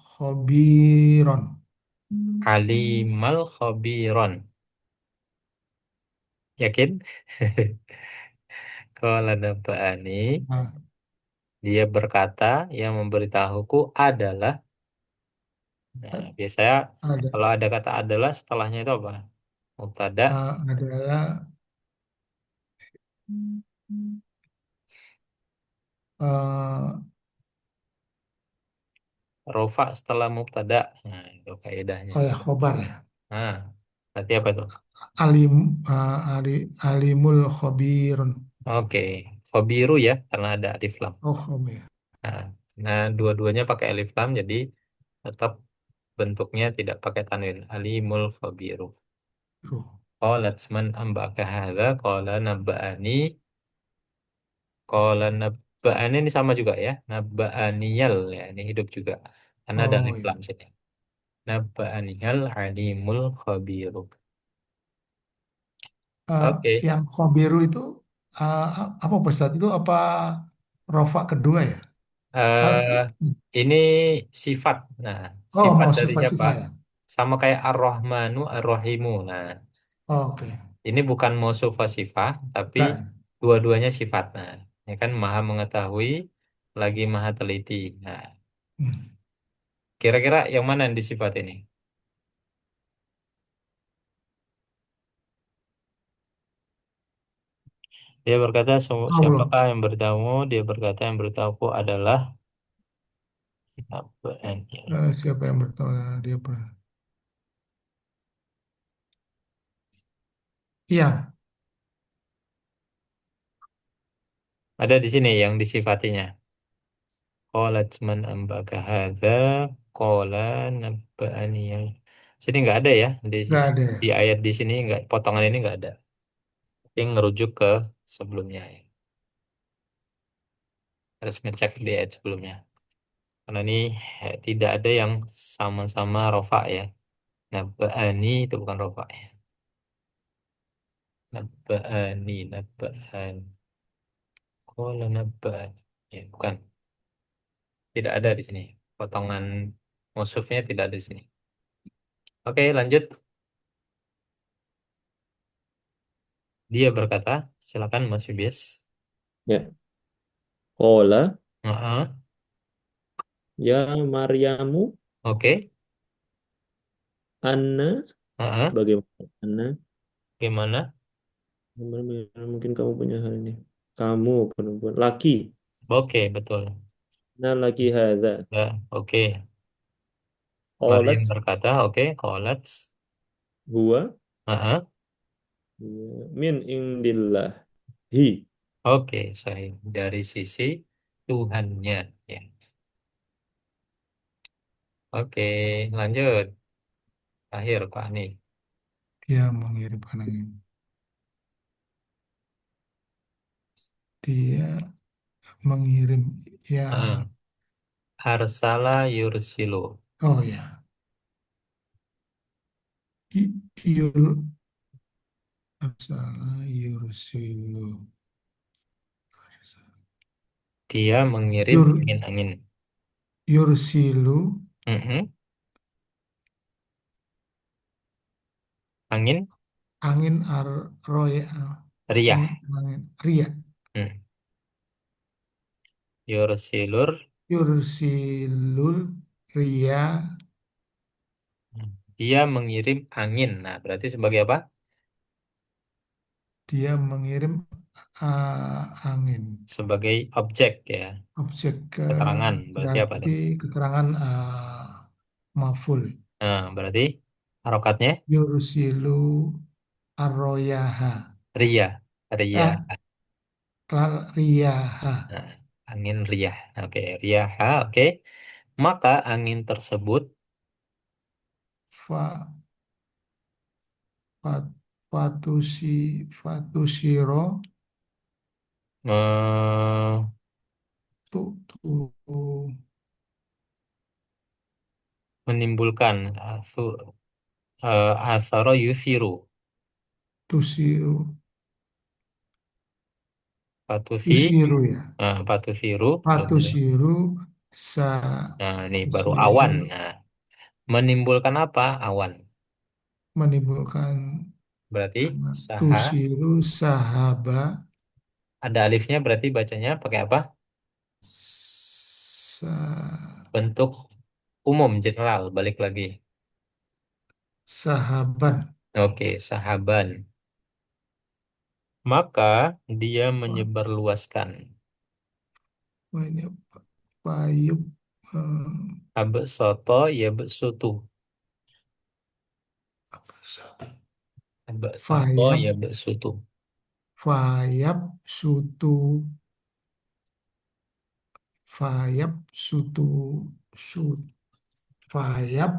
khobiron. alimal khobiron. Yakin? Kalau nabba'ani, Nah, dia berkata, yang memberitahuku adalah, nah, biasanya ada kalau ada kata adalah, setelahnya itu apa? Mubtada, adalah eh, rofa setelah mubtada. Nah, itu kaidahnya. oh ya khobar ya Nah, berarti apa tuh? alim alimul khobirun Oke, khobiru ya, karena ada alif lam. oh khobir Nah, nah, dua-duanya pakai alif lam, jadi tetap bentuknya tidak pakai tanwin. Alimul khobiru. Qalat man amba'aka hadza qala nabba'ani qala nabba'ani ini sama juga ya. Nabba'aniyal ya, ini hidup juga. Karena ada oh alif ya lam sini. Nabba'aniyal alimul khabiru. Eh, Oke. yang khobiru itu eh, apa Ustadz itu apa rofa kedua ya Ah, eh ini sifat. Nah, oh sifat mau dari siapa? sifat-sifat ya Sama kayak Ar-Rahmanu Ar-Rahimu. Nah, oke ini bukan mausuf wa sifah, tapi Enggak. dua-duanya sifat. Nah, ya kan maha mengetahui lagi maha teliti. Nah, Hmm. kira-kira yang mana yang disifat ini? Dia berkata, Allah siapakah yang bertamu? Dia berkata, yang bertahuku adalah apa? Siapa yang bertanya dia pernah iya Ada di sini yang disifatinya. Qalat man ambaka hadza qala nabba'ani yang sini nggak ada ya Nggak ada di ya? ayat di sini nggak potongan ini nggak ada. Yang ngerujuk ke sebelumnya ya. Harus ngecek di ayat sebelumnya. Karena ini tidak ada yang sama-sama rofa ya. Nabba'ani itu bukan rofa ya. Nabba'ani, nabba'ani. Qala nabba'ani. Ya, bukan. Tidak ada di sini. Potongan musuhnya tidak ada di sini. Oke, lanjut. Dia berkata, silakan Mas Yubias. Ya. Qala Heeh. ya Maryamu Oke. anna, Heeh. bagaimana anna? Gimana? Mungkin kamu punya hal ini. Kamu perempuan laki. Oke, betul. Nah laki hadza. Ya, oke. Maryam Qalat berkata, oke, qalat. huwa Heeh. min indillah. Hi. Oke, sahih. Dari sisi Tuhannya. Ya. Oke, lanjut. Akhir, Pak nih. Dia mengirimkan angin. Dia mengirim ya. Heeh. Arsala yursilu. Oh ya. Yul salah yursilu. Dia mengirim Yur angin-angin. yursilu Mhm. Angin, angin roya, angin riyah. angin ria. Hmm. Yursilur. Yursilul ria. Dia mengirim angin. Nah, berarti sebagai apa? Dia mengirim angin. Sebagai objek ya. Objek Keterangan. Berarti apa berarti tuh? keterangan maful. Nah, berarti harokatnya Yursilu arroyaha. riyah. Riyah. Riyaha. Nah, angin riyah. Oke, riyah. Oke. Maka angin tersebut Fa, fat, fatusiro me- tu, tu, menimbulkan asaro yusiru. tusiru, Patusi, tusiru ya. patusiru. Fatusiru sa, Nah, ini baru tusiru awan. Nah, menimbulkan apa? Awan. menimbulkan Berarti saha. tusiru sahaba Ada alifnya berarti bacanya pakai apa? sa, Bentuk umum, general. Balik lagi. sahaban. Oke, sahaban. Maka dia menyebarluaskan. Banyak payub Soto ya besutu. apa satu Soto fayab ya besutu. fayab sutu fayab sutu sut fayab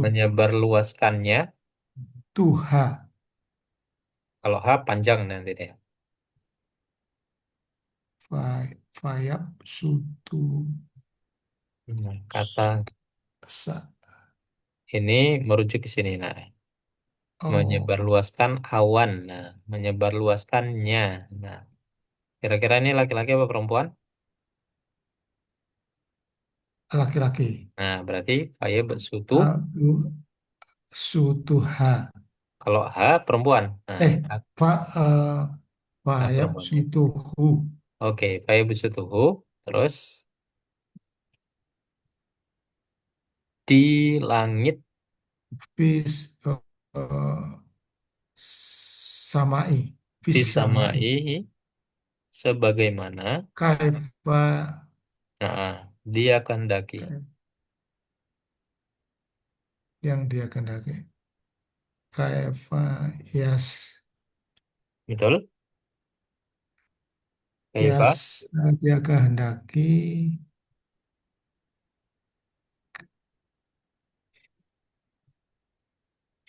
Menyebarluaskannya. sutuha Kalau H panjang nanti deh. fayab sutu Kata sa, ini merujuk ke sini. Nah, oh menyebarluaskan awan. Nah, menyebarluaskannya. Nah, kira-kira ini laki-laki apa perempuan? laki-laki. Nah, berarti saya bersutu. Abu sutuha Kalau H perempuan. Nah, eh ini fa fayab perempuan ya. sutuhu Oke, saya bersutuhu. Terus di langit fis samai fis samai disamai sebagaimana kaifa nah, dia kehendaki. yang dia kehendaki kaifa yas Betul? Ya, Kaifa? dia kehendaki,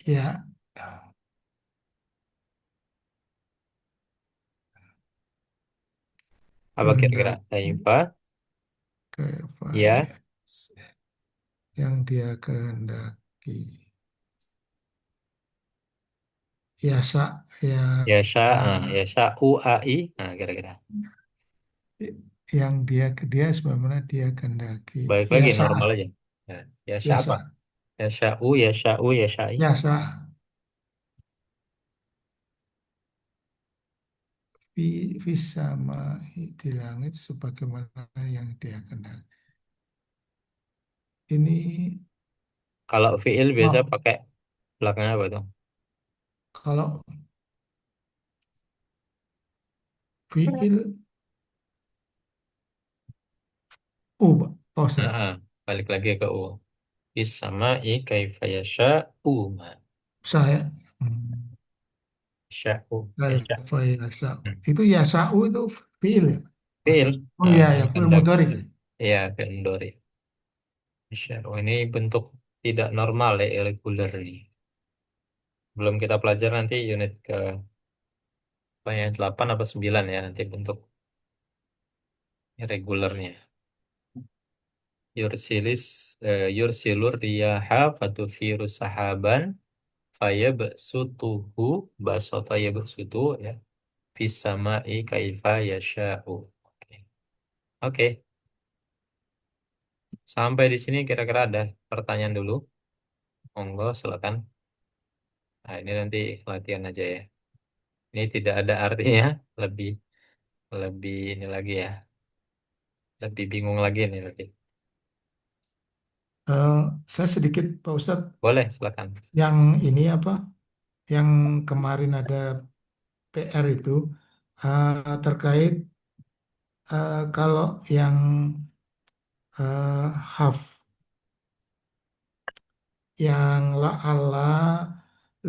ya, Apa kira-kira? kehendaki, Kaifa? Ya, ya, yang dia kehendaki. Ya, yasha, yasha, u, a, i. Nah, kira-kira. yang dia sebagaimana dia kehendaki. Balik Ya, lagi normal aja. Ya, yasha ya, apa? Yasha, u, yasha, u, yasha, i. ya, sama di langit sebagaimana yang dia kehendaki. Ini, Kalau fiil biasa oh, pakai belakangnya apa tuh? kalau fiil Pak Ustadz. Nah, balik lagi ke u. Is sama i kaifa yasha, u ma. Saya, hmm, Yasha, u, yasha. yasa. Hmm. Itu yasau itu fiil ya, Pak Fiil, Ustadz. Oh iya ya, yang fiil kehendak. mudhari ya. Ya, fiil mudhari. Yasha. Oh, ini bentuk tidak normal ya, irregular nih. Belum kita pelajari nanti unit ke apa ya, 8 apa 9 ya nanti bentuk irregularnya. Yursilis yursilur riyaha fatuthiru sahaban fayabsutuhu basata yabsutu ya fis samai kaifa yasha'u. Oke. Oke, sampai di sini kira-kira ada pertanyaan dulu. Monggo silakan. Nah, ini nanti latihan aja ya. Ini tidak ada artinya, lebih lebih ini lagi ya. Lebih bingung lagi nih nanti. Eh, saya sedikit Pak Ustadz, Boleh, silakan. yang ini apa, yang kemarin ada PR itu terkait kalau yang haf, yang la Allah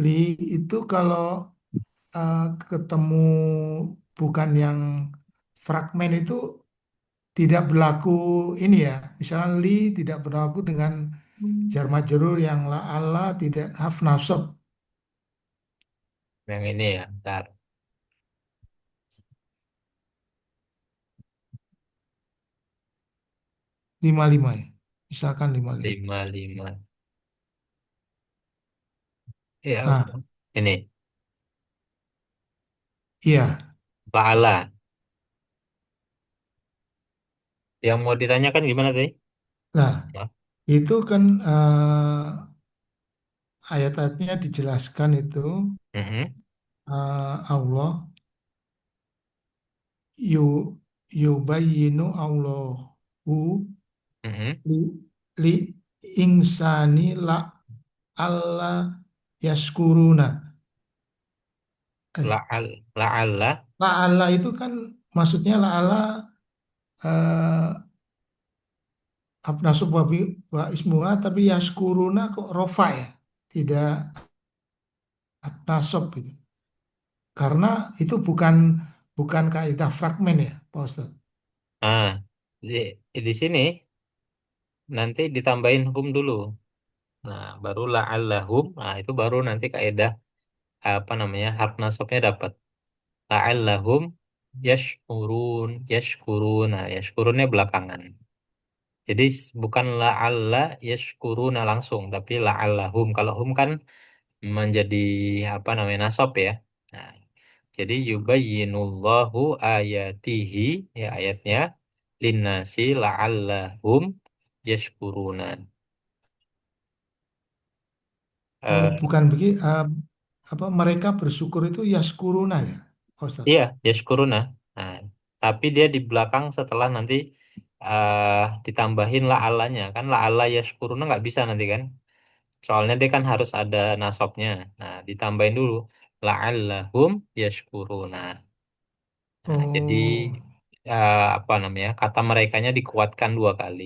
li itu kalau ketemu bukan yang fragmen itu tidak berlaku ini ya. Misalnya li tidak berlaku dengan jar majrur, yang la Allah tidak haf nasab Yang ini ya, ntar. 55 ya. Misalkan 55. 55. Ya, Ah, ini. iya. La'ala. Yang mau ditanyakan gimana tadi? Nah, Nah, itu kan ayat-ayatnya dijelaskan itu mm-mm, Allah yu yubayyinu Allahu mm-mm. li, li insani la alla yaskuruna. Eh, La'alla. la Allah itu kan maksudnya la Allah abnasu wa ismuha, tapi yaskuruna kok rofa ya, tidak abnasab gitu. Karena itu bukan bukan kaidah fragmen ya, Pak Ustadz. Nah, di sini nanti ditambahin hum dulu. Nah, baru la'allahum. Nah, itu baru nanti kaidah apa namanya? Harf nasabnya dapat. La'allahum yashkurun, yashkurun. Nah, yashkurunnya belakangan. Jadi bukan la'alla yashkuruna langsung, tapi la'allahum. Kalau hum kan menjadi apa namanya nasab ya. Nah, jadi yubayyinullahu ayatihi ya ayatnya linnasi la'allahum yashkuruna. Oh, Eh, bukan begitu. Apa mereka bersyukur itu yaskuruna ya, Pak Ustadz? iya, yashkuruna. Nah, tapi dia di belakang setelah nanti ditambahin la'allanya kan la'alla yashkuruna nggak bisa nanti kan. Soalnya dia kan harus ada nasabnya. Nah, ditambahin dulu la'allahum yashkuruna. Nah, jadi Oh, apa namanya? Kata merekanya dikuatkan dua kali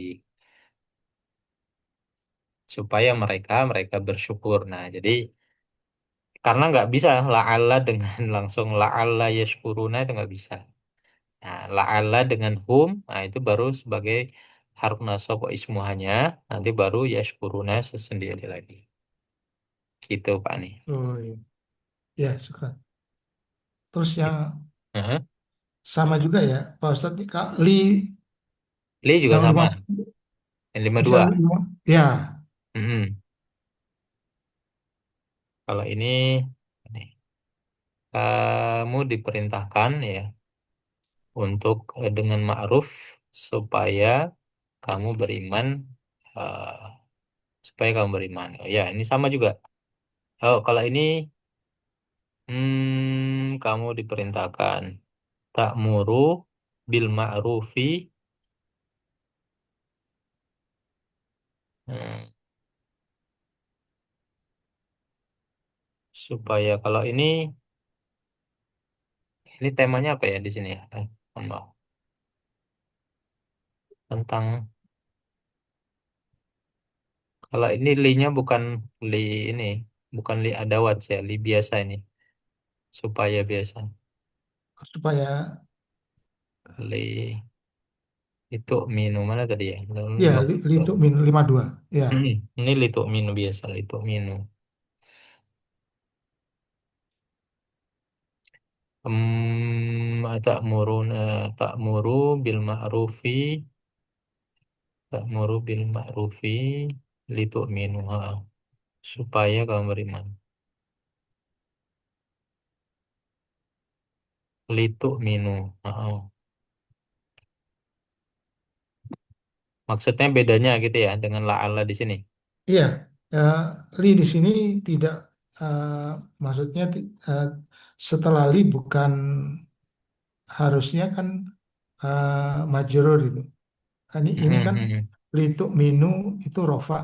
supaya mereka mereka bersyukur. Nah, jadi karena nggak bisa la'alla dengan langsung la'alla yashkuruna itu nggak bisa. Nah, la'alla dengan hum, nah itu baru sebagai harf nasab wa ismuhanya, nanti baru yashkuruna sendiri lagi. Gitu Pak nih. Oh iya. Ya, syukran. Terus yang Heeh. sama juga ya, Pak Ustadz, ini Kak, li Li juga yang sama, lima yang lima bisa dua. lima, ya, Mm-mm. Kalau ini, kamu diperintahkan ya untuk dengan ma'ruf supaya kamu beriman, eh, supaya kamu beriman. Oh, ya, ini sama juga. Oh, kalau ini kamu diperintahkan ta'muru bil ma'rufi, hmm, supaya kalau ini temanya apa ya di sini ya? Mohon maaf. Tentang kalau ini li-nya bukan li ini, bukan li adawat ya, li biasa ini, supaya biasa. supaya Li itu minum mana tadi ya? ya Lima li puluh. itu min 52. Ya, Ini litu minu biasa, litu minu. Tak muru bil ma'rufi, tak muru bil ma'rufi, litu minu. Ha, supaya kamu beriman. Litu minu. Ha, maksudnya bedanya gitu ya dengan la'alla di sini. iya. Ya, li di sini tidak maksudnya setelah li bukan harusnya kan majrur itu. Kan ini kan li itu minu itu rofa,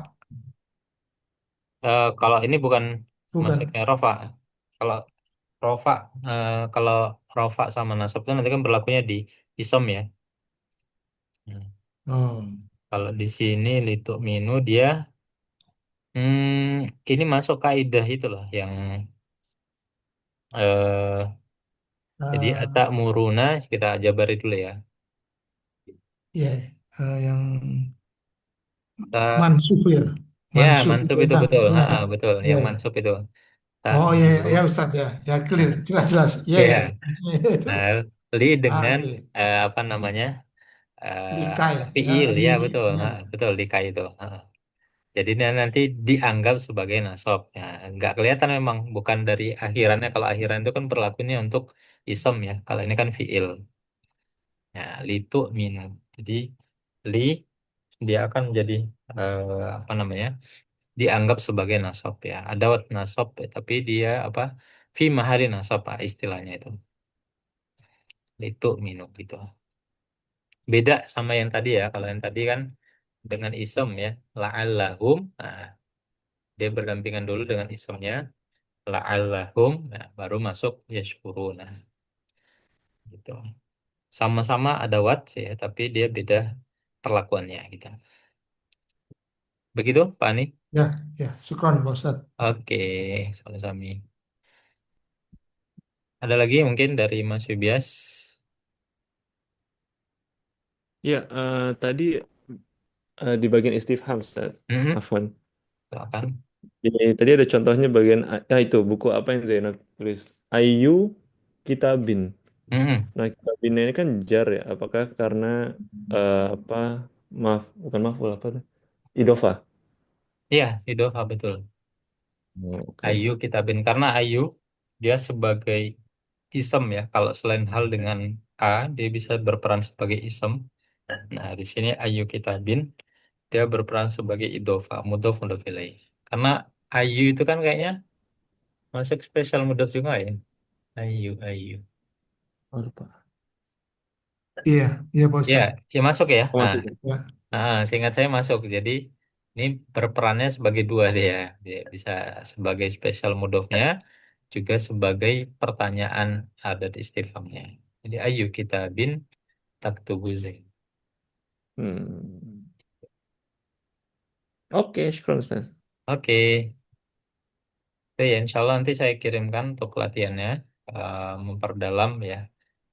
Kalau ini bukan bukan. maksudnya rofa. Kalau rofa, kalau rofa sama nasab itu nanti kan berlakunya di isom ya. Hmm. Oh, Kalau di sini litu minu dia, ini masuk kaidah itu loh yang eh jadi eh, atak muruna kita jabari dulu ya. ya, yang Tak, mansuf ya, ya mansuf mansub itu itu ya, betul, ya, ha, betul, ya, yang ya. mansub itu tak Oh ya, ya, muru. ya Ustaz ya, ya clear, Nah, jelas jelas, ya ya, ya. Itu. nah li Ah, dengan oke, apa namanya eh lika ya, ya, fiil ya li, betul, ha, ya. betul dikai itu. Ha. Jadi nanti dianggap sebagai nasab. Ya, nggak kelihatan memang bukan dari akhirannya. Kalau akhiran itu kan berlakunya untuk isom ya. Kalau ini kan fiil. Ya, li tu minu. Jadi li dia akan menjadi apa namanya? Dianggap sebagai nasab ya. Adawat nasab ya, tapi dia apa? Fi mahali nasab Pak, istilahnya itu. Li tu minu gitu. Beda sama yang tadi ya. Kalau yang tadi kan dengan isom ya, la'allahum. Nah, dia berdampingan dulu dengan isomnya la'allahum, nah, baru masuk yashkuruna gitu. Sama-sama ada wat ya, tapi dia beda perlakuannya gitu. Begitu, Pak Ani? Ya, ya, syukron Pak Ustaz. Oke, sama-sama. Ada lagi mungkin dari Mas Yubias? Ya, tadi di bagian istifham, Ustaz. Mhm, Afwan. silakan. Jadi, tadi ada contohnya bagian itu buku apa yang Zainab tulis? Ayu Kitabin. Mhm. Nah, Kitabin ini kan jar ya. Apakah karena apa? Maaf, bukan maaf, apa? Idofa. Iya, idofa betul. Oh, oke. Ayu kita bin karena Ayu dia sebagai isem ya. Kalau selain hal dengan A, dia bisa berperan sebagai isem. Nah, di sini Ayu kita bin dia berperan sebagai idofa, mudhof mudhof ilaih. Karena Ayu itu kan kayaknya masuk spesial mudhof juga ya. Ayu, Ayu. Oh, lupa. Iya, iya Pak Ya, Ustaz. ya masuk ya. Oh, Nah, maksudnya. Ya, seingat saya masuk. Jadi ini berperannya sebagai dua dia. Dia bisa sebagai spesial mudhofnya, juga sebagai pertanyaan adat istifhamnya. Jadi Ayu kita bin taktubu Zain. Hmm. Oke, syukur Ustaz. Oke, itu ya insya Allah nanti saya kirimkan untuk latihannya, memperdalam ya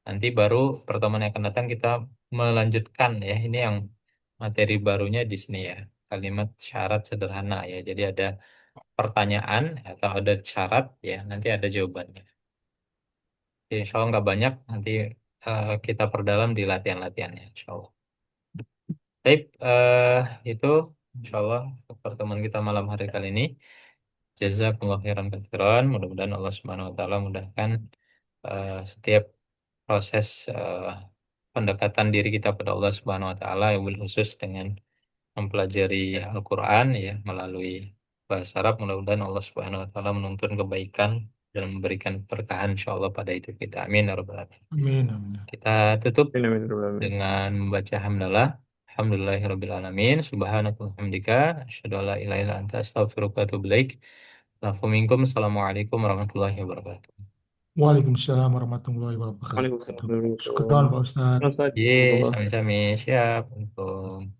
Nanti baru pertemuan yang akan datang kita melanjutkan ya. Ini yang materi barunya di sini ya. Kalimat syarat sederhana ya. Jadi ada pertanyaan atau ada syarat ya. Nanti ada jawabannya. Jadi, insya Allah nggak banyak. Nanti kita perdalam di latihan-latihannya. Insya Allah. Baik, itu insya Allah untuk pertemuan kita malam hari kali ini. Jazakumullah khairan katsiran. Mudah-mudahan Allah Subhanahu wa taala mudahkan setiap proses pendekatan diri kita pada Allah Subhanahu wa taala yang khusus dengan mempelajari Al-Qur'an ya melalui bahasa Arab. Mudah-mudahan Allah Subhanahu wa taala menuntun kebaikan dan memberikan keberkahan insyaallah pada hidup kita. Amin ya rabbal alamin. Amin, amin. Kita tutup Amin, amin, amin. dengan membaca hamdalah. Alhamdulillahirabbil alamin. Subhanakallahumma hamdika asyhadu an la ilaha illa anta astaghfiruka wa atubu ilaik. Lafu minkum. Assalamualaikum warahmatullahi wabarakatuh. Waalaikumsalam warahmatullahi Waalaikumsalam wabarakatuh. warahmatullahi Syukron, Pak wabarakatuh. Ustadz. Ustaz, Ye, jazakallah. sami-sami siap. Assalamualaikum.